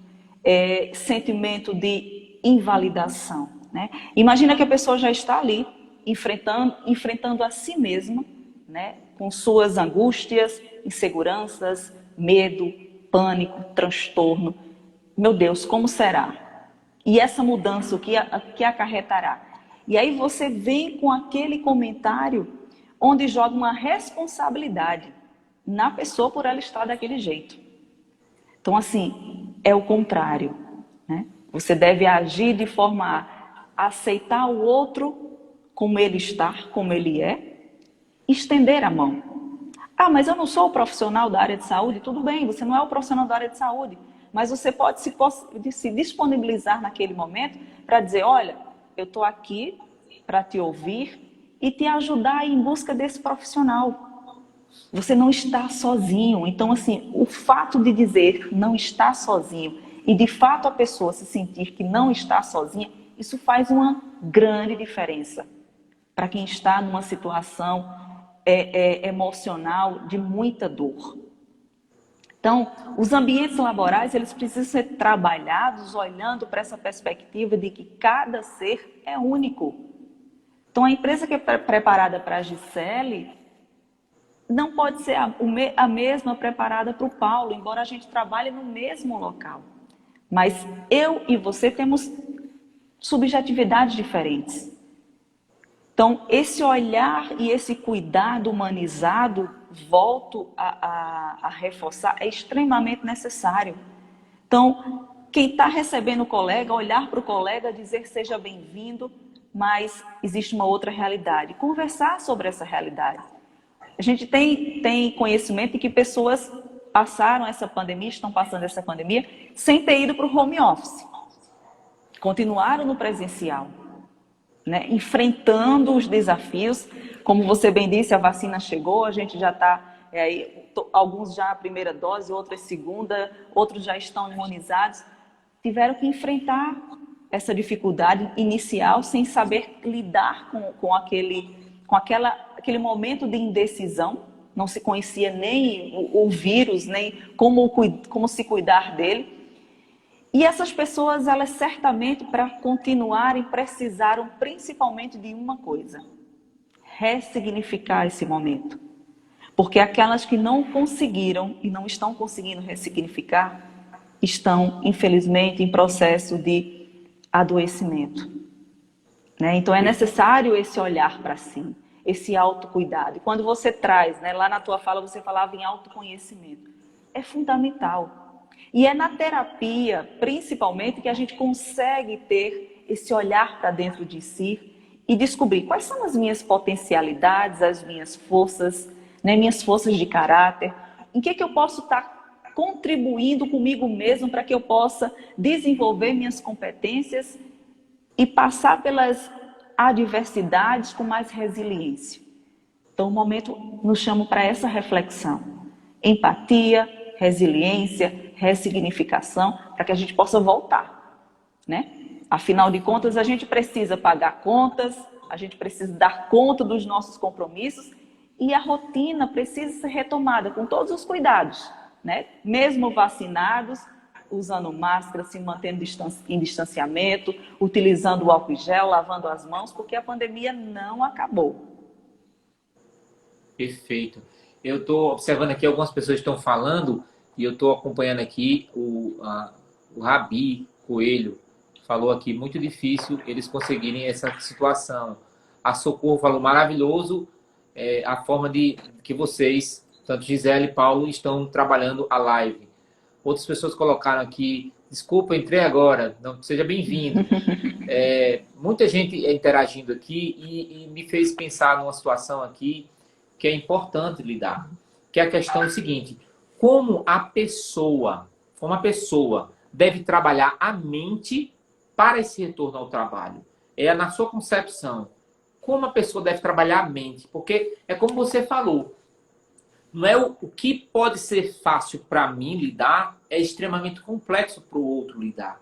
sentimento de invalidação, né? Imagina que a pessoa já está ali, enfrentando a si mesma, né? Com suas angústias, inseguranças, medo, pânico, transtorno. Meu Deus, como será? E essa mudança, o que acarretará? E aí você vem com aquele comentário onde joga uma responsabilidade na pessoa por ela estar daquele jeito. Então, assim, é o contrário, né? Você deve agir de forma a aceitar o outro como ele está, como ele é, estender a mão. Ah, mas eu não sou o profissional da área de saúde. Tudo bem, você não é o profissional da área de saúde, mas você pode se disponibilizar naquele momento para dizer, olha, eu estou aqui para te ouvir e te ajudar em busca desse profissional. Você não está sozinho. Então, assim, o fato de dizer não está sozinho e de fato a pessoa se sentir que não está sozinha, isso faz uma grande diferença para quem está numa situação emocional de muita dor. Então, os ambientes laborais, eles precisam ser trabalhados olhando para essa perspectiva de que cada ser é único. Então, a empresa que é preparada para a Gisele não pode ser a mesma preparada para o Paulo, embora a gente trabalhe no mesmo local. Mas eu e você temos subjetividades diferentes. Então, esse olhar e esse cuidado humanizado, volto a reforçar, é extremamente necessário. Então, quem está recebendo o colega, olhar para o colega, dizer seja bem-vindo, mas existe uma outra realidade. Conversar sobre essa realidade. A gente tem conhecimento de que pessoas passaram essa pandemia, estão passando essa pandemia, sem ter ido para o home office. Continuaram no presencial, né? Enfrentando os desafios. Como você bem disse, a vacina chegou, a gente já está, alguns já a primeira dose, outros segunda, outros já estão imunizados. Tiveram que enfrentar essa dificuldade inicial sem saber lidar com aquele momento de indecisão. Não se conhecia nem o vírus, nem como se cuidar dele. E essas pessoas, elas certamente, para continuarem, precisaram principalmente de uma coisa: ressignificar esse momento. Porque aquelas que não conseguiram e não estão conseguindo ressignificar, estão, infelizmente, em processo de adoecimento, né? Então é necessário esse olhar para si, esse autocuidado. E quando você traz, né, lá na tua fala você falava em autoconhecimento, é fundamental. E é na terapia, principalmente, que a gente consegue ter esse olhar para dentro de si e descobrir quais são as minhas potencialidades, as minhas forças, né, minhas forças de caráter, em que eu posso estar contribuindo comigo mesmo para que eu possa desenvolver minhas competências e passar pelas adversidades com mais resiliência. Então, o momento nos chama para essa reflexão. Empatia, resiliência, ressignificação, para que a gente possa voltar, né? Afinal de contas, a gente precisa pagar contas, a gente precisa dar conta dos nossos compromissos e a rotina precisa ser retomada com todos os cuidados, né? Mesmo vacinados, usando máscara, se mantendo em distanciamento, utilizando o álcool em gel, lavando as mãos, porque a pandemia não acabou. Perfeito. Eu estou observando aqui, algumas pessoas estão falando, e eu estou acompanhando aqui o Rabi Coelho. Falou aqui, muito difícil eles conseguirem essa situação. A Socorro falou, maravilhoso a forma de que vocês, tanto Gisele e Paulo, estão trabalhando a live. Outras pessoas colocaram aqui, desculpa, entrei agora, não, seja bem-vindo. Muita gente interagindo aqui e me fez pensar numa situação aqui que é importante lidar, que é a questão seguinte, como a pessoa deve trabalhar a mente para esse retorno ao trabalho. É na sua concepção, como a pessoa deve trabalhar a mente, porque é como você falou, não é o que pode ser fácil para mim lidar, é extremamente complexo para o outro lidar.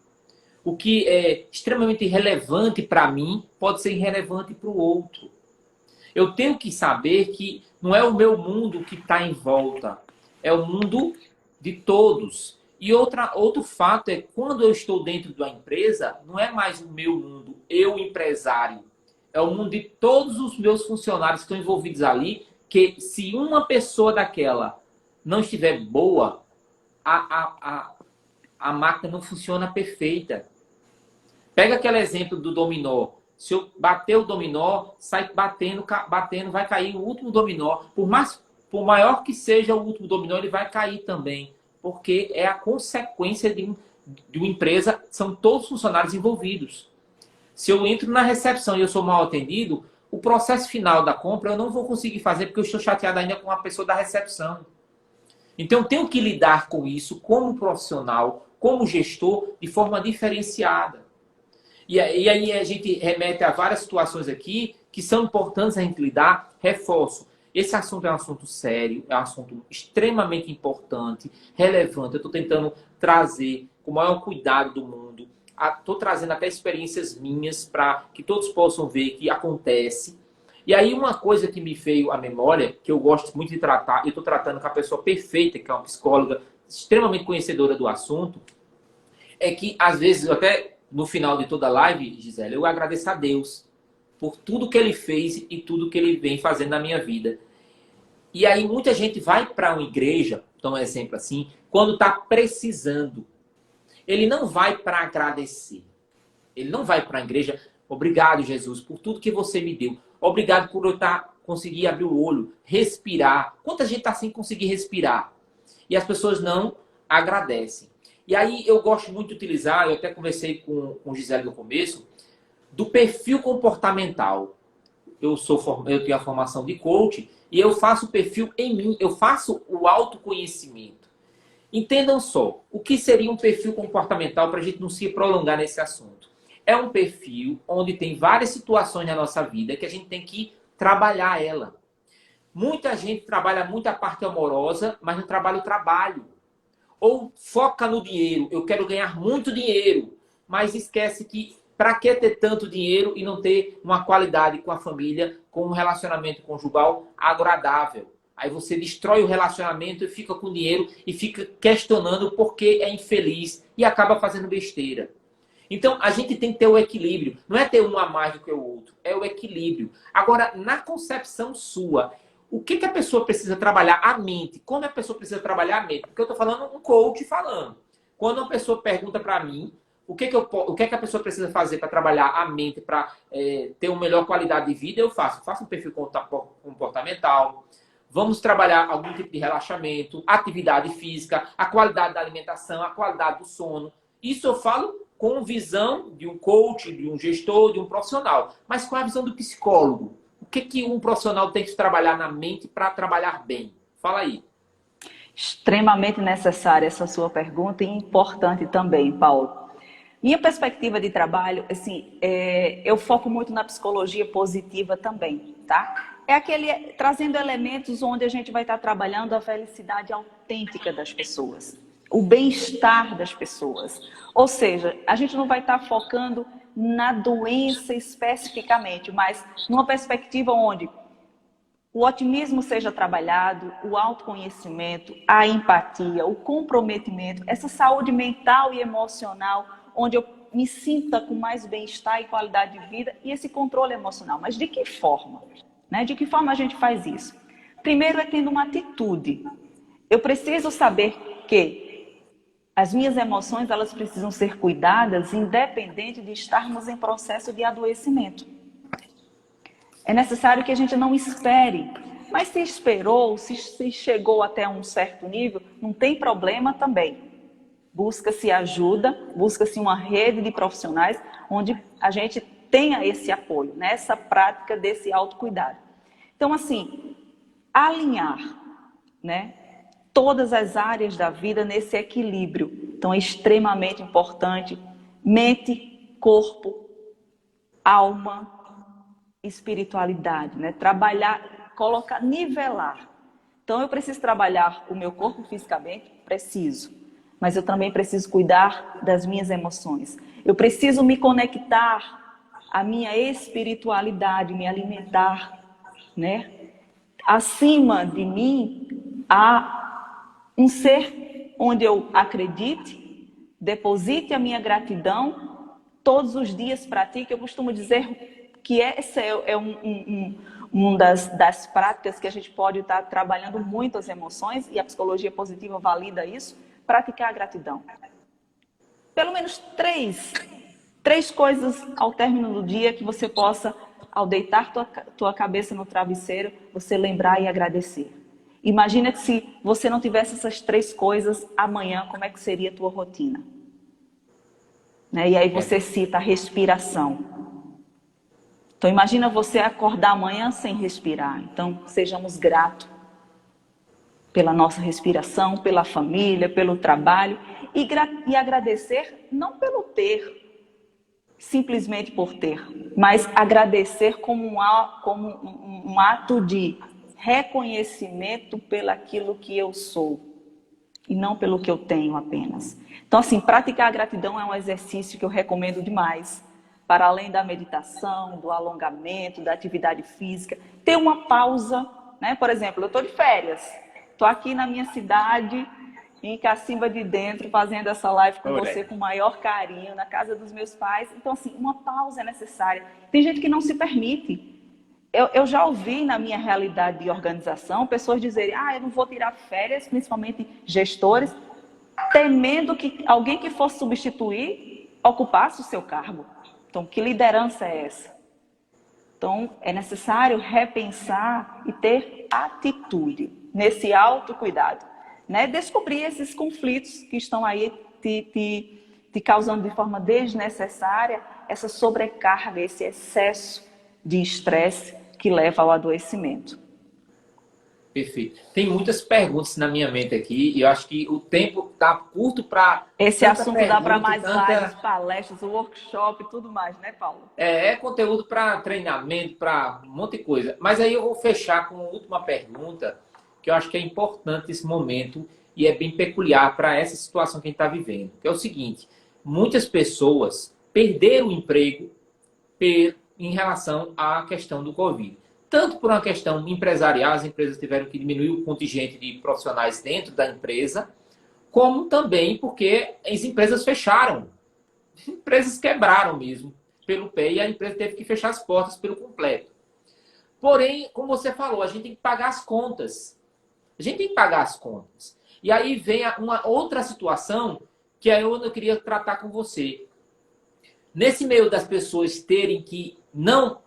O que é extremamente relevante para mim pode ser irrelevante para o outro. Eu tenho que saber que não é o meu mundo que está em volta, é o mundo de todos. E outro fato é, quando eu estou dentro de uma empresa, não é mais o meu mundo, eu empresário. É o mundo de todos os meus funcionários que estão envolvidos ali, que se uma pessoa daquela não estiver boa, a máquina não funciona perfeita. Pega aquele exemplo do dominó. Se eu bater o dominó, sai batendo, vai cair o último dominó. Por maior que seja o último dominó, ele vai cair também. Porque é a consequência de uma empresa, são todos os funcionários envolvidos. Se eu entro na recepção e eu sou mal atendido, o processo final da compra eu não vou conseguir fazer porque eu estou chateado ainda com a pessoa da recepção. Então eu tenho que lidar com isso como profissional, como gestor, de forma diferenciada. E aí a gente remete a várias situações aqui que são importantes a gente lidar. Reforço. Esse assunto é um assunto sério, é um assunto extremamente importante, relevante. Eu estou tentando trazer com o maior cuidado do mundo. Estou trazendo até experiências minhas para que todos possam ver que acontece. E aí uma coisa que me veio à memória, que eu gosto muito de tratar, eu estou tratando com a pessoa perfeita, que é uma psicóloga extremamente conhecedora do assunto, é que às vezes, até no final de toda a live, Gisele, eu agradeço a Deus por tudo que Ele fez e tudo que Ele vem fazendo na minha vida. E aí muita gente vai para uma igreja, então um exemplo assim, quando está precisando. Ele não vai para agradecer. Ele não vai para a igreja, obrigado, Jesus, por tudo que você me deu. Obrigado por eu conseguir abrir o olho, respirar. Quanta gente está sem conseguir respirar? E as pessoas não agradecem. E aí eu gosto muito de utilizar, eu até conversei com Gisele no começo, do perfil comportamental. Eu tenho a formação de coach e eu faço o perfil em mim, eu faço o autoconhecimento. Entendam só, o que seria um perfil comportamental para a gente não se prolongar nesse assunto? É um perfil onde tem várias situações na nossa vida que a gente tem que trabalhar ela. Muita gente trabalha muito a parte amorosa, mas não trabalha o trabalho. Ou foca no dinheiro, eu quero ganhar muito dinheiro, mas esquece que para que ter tanto dinheiro e não ter uma qualidade com a família, com um relacionamento conjugal agradável? Aí você destrói o relacionamento e fica com dinheiro e fica questionando por que é infeliz e acaba fazendo besteira. Então, a gente tem que ter o equilíbrio. Não é ter um a mais do que o outro, é o equilíbrio. Agora, na concepção sua, o que a pessoa precisa trabalhar? A mente. Como a pessoa precisa trabalhar a mente? Porque eu estou falando um coach falando. Quando uma pessoa pergunta para mim, o que a pessoa precisa fazer para trabalhar a mente, para ter uma melhor qualidade de vida, eu faço. Faço um perfil comportamental. Vamos trabalhar algum tipo de relaxamento, atividade física, a qualidade da alimentação, a qualidade do sono. Isso eu falo com visão de um coach, de um gestor, de um profissional. Mas com a visão do psicólogo. O que um profissional tem que trabalhar na mente para trabalhar bem? Fala aí. Extremamente necessária essa sua pergunta e importante também, Paulo. Minha perspectiva de trabalho, assim, eu foco muito na psicologia positiva também, tá? É aquele trazendo elementos onde a gente vai estar trabalhando a felicidade autêntica das pessoas, o bem-estar das pessoas. Ou seja, a gente não vai estar focando na doença especificamente, mas numa perspectiva onde o otimismo seja trabalhado, o autoconhecimento, a empatia, o comprometimento, essa saúde mental e emocional, onde eu me sinta com mais bem-estar e qualidade de vida e esse controle emocional. Mas de que forma? Né? De que forma a gente faz isso? Primeiro é tendo uma atitude. Eu preciso saber que as minhas emoções, elas precisam ser cuidadas independente de estarmos em processo de adoecimento. É necessário que a gente não espere. Mas se esperou, se chegou até um certo nível, não tem problema também. Busca-se ajuda, busca-se uma rede de profissionais onde a gente tenha esse apoio, nessa prática desse autocuidado. Então, assim, alinhar, né, todas as áreas da vida nesse equilíbrio. Então, é extremamente importante. Mente, corpo, alma, espiritualidade, né? Trabalhar, colocar, nivelar. Então eu preciso trabalhar o meu corpo fisicamente, preciso, mas eu também preciso cuidar das minhas emoções. Eu preciso me conectar à minha espiritualidade, me alimentar, né? Acima de mim há um ser onde eu acredite, deposite a minha gratidão, todos os dias pratique. Eu costumo dizer que essa é uma das práticas que a gente pode estar trabalhando muito as emoções, e a psicologia positiva valida isso, praticar a gratidão. Pelo menos três coisas ao término do dia que você possa, ao deitar tua cabeça no travesseiro, você lembrar e agradecer. Imagina que se você não tivesse essas 3 coisas, amanhã como é que seria a tua rotina? Né? E aí você cita a respiração. Então, imagina você acordar amanhã sem respirar. Então, sejamos gratos pela nossa respiração, pela família, pelo trabalho. E agradecer não pelo ter, simplesmente por ter, mas agradecer como um ato de reconhecimento pelaquilo que eu sou. E não pelo que eu tenho apenas. Então, assim, praticar a gratidão é um exercício que eu recomendo demais. Para além da meditação, do alongamento, da atividade física, ter uma pausa, né? Por exemplo, eu estou de férias, estou aqui na minha cidade, em Cacimba de Dentro, fazendo essa live com você com o maior carinho, na casa dos meus pais. Então, assim, uma pausa é necessária. Tem gente que não se permite. Eu já ouvi na minha realidade de organização, pessoas dizerem, eu não vou tirar férias, principalmente gestores, temendo que alguém que fosse substituir ocupasse o seu cargo. Então, que liderança é essa? Então, é necessário repensar e ter atitude nesse autocuidado, né? Descobrir esses conflitos que estão aí te causando de forma desnecessária essa sobrecarga, esse excesso de estresse que leva ao adoecimento. Perfeito. Tem muitas perguntas na minha mente aqui e eu acho que o tempo está curto para... Esse assunto dá para mais lives, palestras, workshop, tudo mais, né, Paulo? É conteúdo para treinamento, para um monte de coisa. Mas aí eu vou fechar com uma última pergunta, que eu acho que é importante nesse momento e é bem peculiar para essa situação que a gente está vivendo. Que é o seguinte, muitas pessoas perderam o emprego em relação à questão do Covid. Tanto por uma questão empresarial, as empresas tiveram que diminuir o contingente de profissionais dentro da empresa, como também porque as empresas fecharam. As empresas quebraram mesmo pelo pé e a empresa teve que fechar as portas pelo completo. Porém, como você falou, a gente tem que pagar as contas. A gente tem que pagar as contas. E aí vem uma outra situação que aí eu queria tratar com você. Nesse meio das pessoas terem que não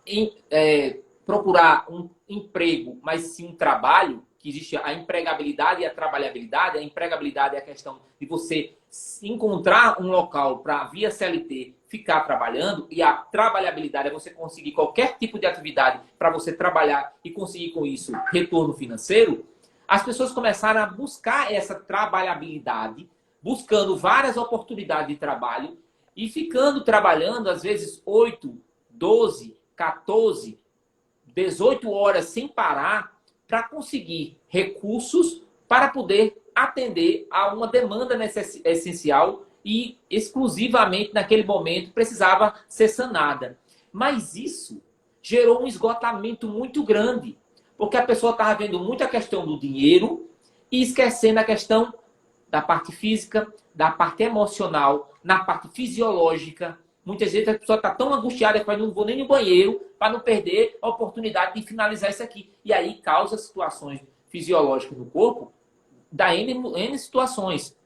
procurar um emprego, mas sim um trabalho, que existe a empregabilidade e a trabalhabilidade. A empregabilidade é a questão de você encontrar um local para, via CLT, ficar trabalhando, e a trabalhabilidade é você conseguir qualquer tipo de atividade para você trabalhar e conseguir com isso retorno financeiro. As pessoas começaram a buscar essa trabalhabilidade, buscando várias oportunidades de trabalho, e ficando trabalhando, às vezes, 8, 12, 14, 18 horas sem parar para conseguir recursos para poder atender a uma demanda essencial e exclusivamente naquele momento precisava ser sanada. Mas isso gerou um esgotamento muito grande, porque a pessoa estava vendo muito a questão do dinheiro e esquecendo a questão da parte física, da parte emocional, na parte fisiológica. Muitas vezes a pessoa está tão angustiada que não vou nem no banheiro para não perder a oportunidade de finalizar isso aqui. E aí causa situações fisiológicas no corpo, da N situações.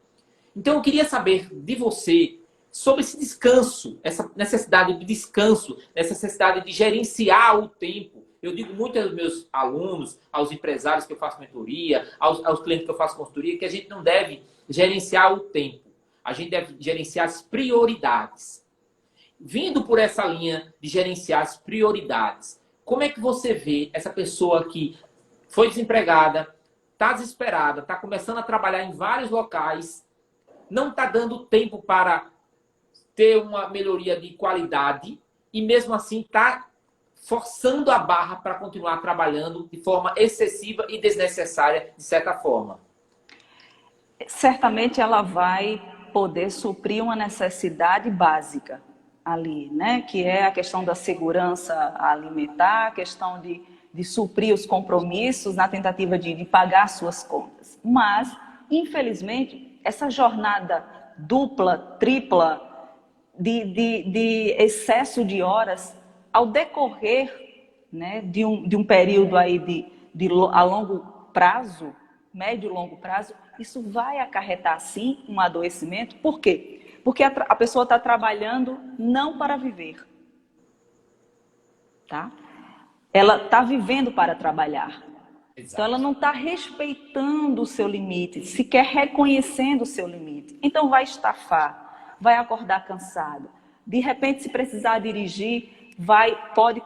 Então eu queria saber de você sobre esse descanso, essa necessidade de descanso, essa necessidade de gerenciar o tempo. Eu digo muito aos meus alunos, aos empresários que eu faço mentoria, aos clientes que eu faço consultoria, que a gente não deve gerenciar o tempo. A gente deve gerenciar as prioridades. Vindo por essa linha de gerenciar as prioridades, como é que você vê essa pessoa que foi desempregada, está desesperada, está começando a trabalhar em vários locais, não está dando tempo para ter uma melhoria de qualidade e mesmo assim está forçando a barra para continuar trabalhando de forma excessiva e desnecessária, de certa forma? Certamente ela vai poder suprir uma necessidade básica ali, né? Que é a questão da segurança alimentar, a questão de suprir os compromissos na tentativa de pagar suas contas. Mas, infelizmente, essa jornada dupla, tripla, de excesso de horas, ao decorrer, né, de um período aí a longo prazo, médio e longo prazo, isso vai acarretar, sim, um adoecimento. Por quê? Porque a pessoa está trabalhando não para viver, tá? Ela está vivendo para trabalhar. Exato. Então, ela não está respeitando o seu limite, sequer reconhecendo o seu limite. Então, vai estafar, vai acordar cansada. De repente, se precisar dirigir, pode,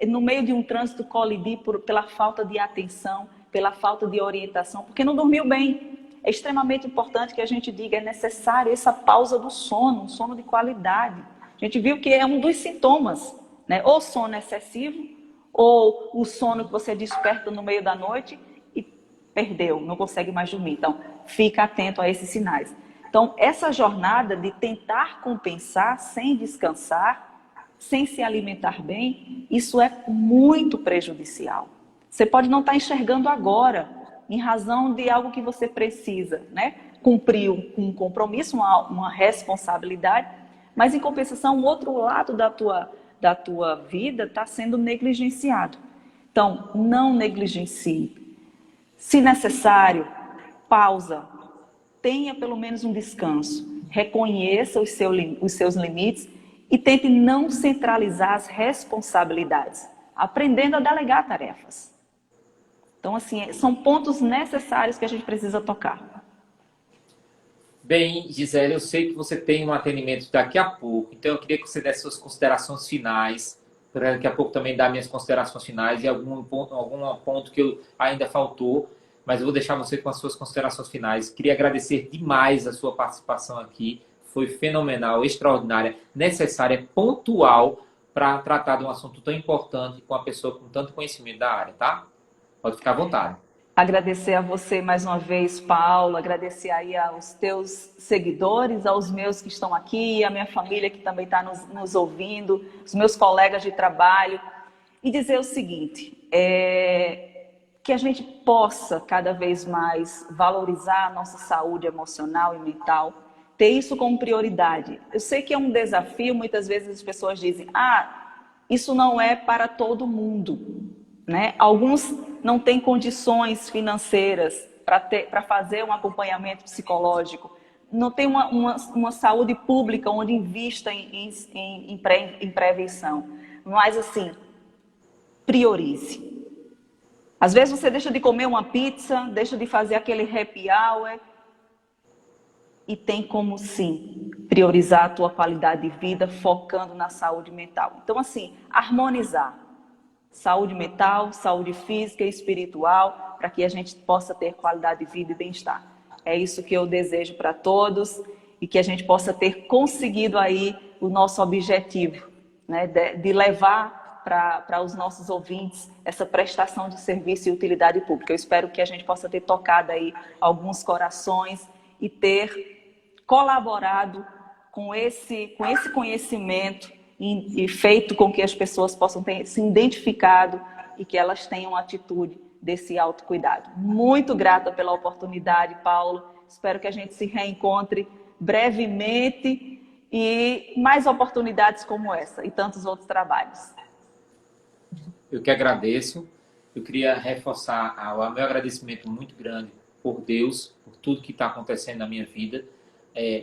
no meio de um trânsito, colidir pela falta de atenção, pela falta de orientação, porque não dormiu bem. É extremamente importante que a gente diga, é necessário essa pausa do sono, um sono de qualidade. A gente viu que é um dos sintomas, né? Ou sono excessivo, ou o sono que você desperta no meio da noite e perdeu, não consegue mais dormir. Então, fica atento a esses sinais. Então, essa jornada de tentar compensar sem descansar, sem se alimentar bem, isso é muito prejudicial. Você pode não estar enxergando agora, em razão de algo que você precisa, né? Cumprir um compromisso, uma responsabilidade, mas em compensação, o outro lado da tua vida está sendo negligenciado. Então, não negligencie. Se necessário, pausa. Tenha pelo menos um descanso. Reconheça os seus limites e tente não centralizar as responsabilidades, aprendendo a delegar tarefas. Então, assim, são pontos necessários que a gente precisa tocar. Bem, Gisele, eu sei que você tem um atendimento daqui a pouco, então eu queria que você desse suas considerações finais, para daqui a pouco também dar minhas considerações finais e algum ponto que ainda faltou, mas eu vou deixar você com as suas considerações finais. Queria agradecer demais a sua participação aqui, foi fenomenal, extraordinária, necessária, pontual para tratar de um assunto tão importante com uma pessoa com tanto conhecimento da área, tá? Pode ficar à vontade. Agradecer a você mais uma vez, Paulo, agradecer aí aos teus seguidores, aos meus que estão aqui, a minha família que também está nos ouvindo, os meus colegas de trabalho, e dizer o seguinte, que a gente possa cada vez mais valorizar a nossa saúde emocional e mental, ter isso como prioridade. Eu sei que é um desafio, muitas vezes as pessoas dizem, isso não é para todo mundo. Né? Alguns não têm condições financeiras para fazer um acompanhamento psicológico, não tem uma saúde pública onde invista em prevenção. Mas, assim, priorize. Às vezes você deixa de comer uma pizza, deixa de fazer aquele happy hour e tem como, sim, priorizar a tua qualidade de vida focando na saúde mental. Então, assim, harmonizar. Saúde mental, saúde física e espiritual, para que a gente possa ter qualidade de vida e bem-estar. É isso que eu desejo para todos e que a gente possa ter conseguido aí o nosso objetivo, né, de levar para os nossos ouvintes essa prestação de serviço e utilidade pública. Eu espero que a gente possa ter tocado aí alguns corações e ter colaborado com esse conhecimento e feito com que as pessoas possam ter se identificado e que elas tenham atitude desse autocuidado. Muito grata pela oportunidade, Paulo. Espero que a gente se reencontre brevemente e mais oportunidades como essa e tantos outros trabalhos. Eu que agradeço. Eu queria reforçar o meu agradecimento muito grande por Deus, por tudo que está acontecendo na minha vida.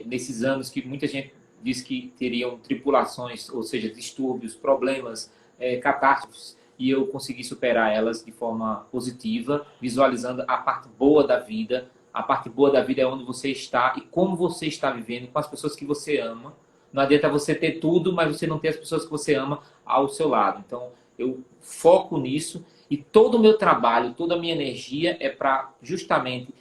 Nesses anos que muita gente disse que teriam tribulações, ou seja, distúrbios, problemas, catástrofes, e eu consegui superar elas de forma positiva, visualizando a parte boa da vida. A parte boa da vida é onde você está e como você está vivendo com as pessoas que você ama. Não adianta você ter tudo, mas você não ter as pessoas que você ama ao seu lado. Então, eu foco nisso e todo o meu trabalho, toda a minha energia é para justamente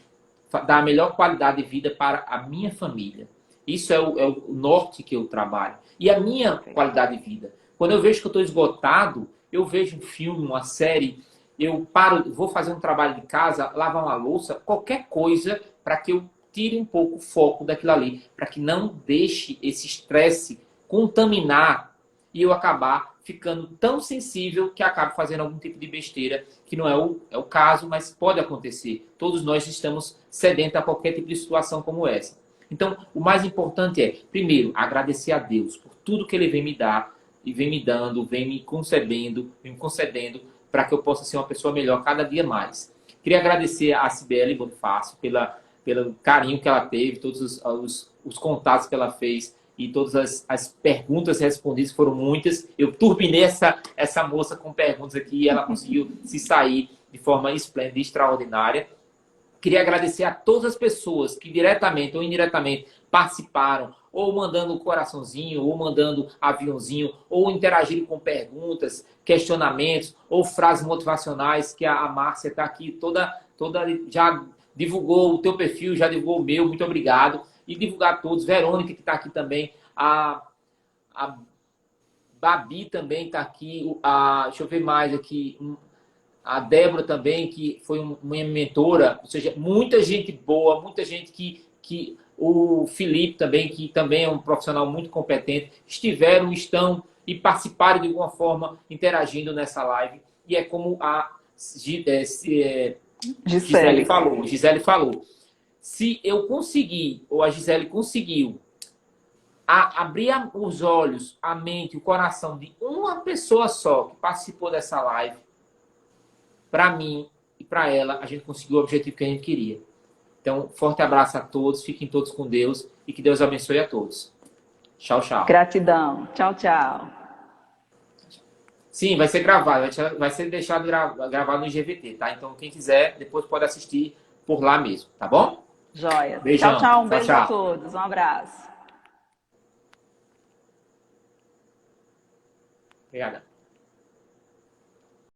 dar a melhor qualidade de vida para a minha família. Isso é o norte que eu trabalho. E a minha qualidade de vida. Quando eu vejo que eu estou esgotado, eu vejo um filme, uma série, eu paro, vou fazer um trabalho de casa, lavar uma louça, qualquer coisa para que eu tire um pouco o foco daquilo ali, para que não deixe esse estresse contaminar e eu acabar ficando tão sensível que acabo fazendo algum tipo de besteira, que não é o caso, mas pode acontecer. Todos nós estamos sedentos a qualquer tipo de situação como essa. Então, o mais importante é, primeiro, agradecer a Deus por tudo que Ele vem me dar, e vem me dando, vem me concedendo, para que eu possa ser uma pessoa melhor cada dia mais. Queria agradecer a Cibele Bonifácio pelo carinho que ela teve, todos os contatos que ela fez e todas as perguntas respondidas, foram muitas. Eu turbinei essa moça com perguntas aqui e ela conseguiu se sair de forma esplêndida e extraordinária. Queria agradecer a todas as pessoas que diretamente ou indiretamente participaram, ou mandando coraçãozinho, ou mandando aviãozinho, ou interagiram com perguntas, questionamentos, ou frases motivacionais, que a Márcia está aqui toda já divulgou o teu perfil, já divulgou o meu, muito obrigado. E divulgar a todos, Verônica que está aqui também, a Babi também está aqui, deixa eu ver mais aqui, a Débora também, que foi minha mentora, ou seja, muita gente boa, muita gente que o Felipe também, que também é um profissional muito competente, estão e participaram de alguma forma interagindo nessa live. E é como a Gisele falou. Se eu conseguir, ou a Gisele conseguiu, abrir os olhos, a mente, o coração de uma pessoa só que participou dessa live, para mim e para ela, a gente conseguiu o objetivo que a gente queria. Então, forte abraço a todos, fiquem todos com Deus e que Deus abençoe a todos. Tchau, tchau. Gratidão. Tchau, tchau. Sim, vai ser gravado, vai ser deixado gravado no IGVT, tá? Então, quem quiser, depois pode assistir por lá mesmo, tá bom? Joia. Beijão. Tchau, tchau. Um beijo tchau. a todos. Um abraço. Obrigada.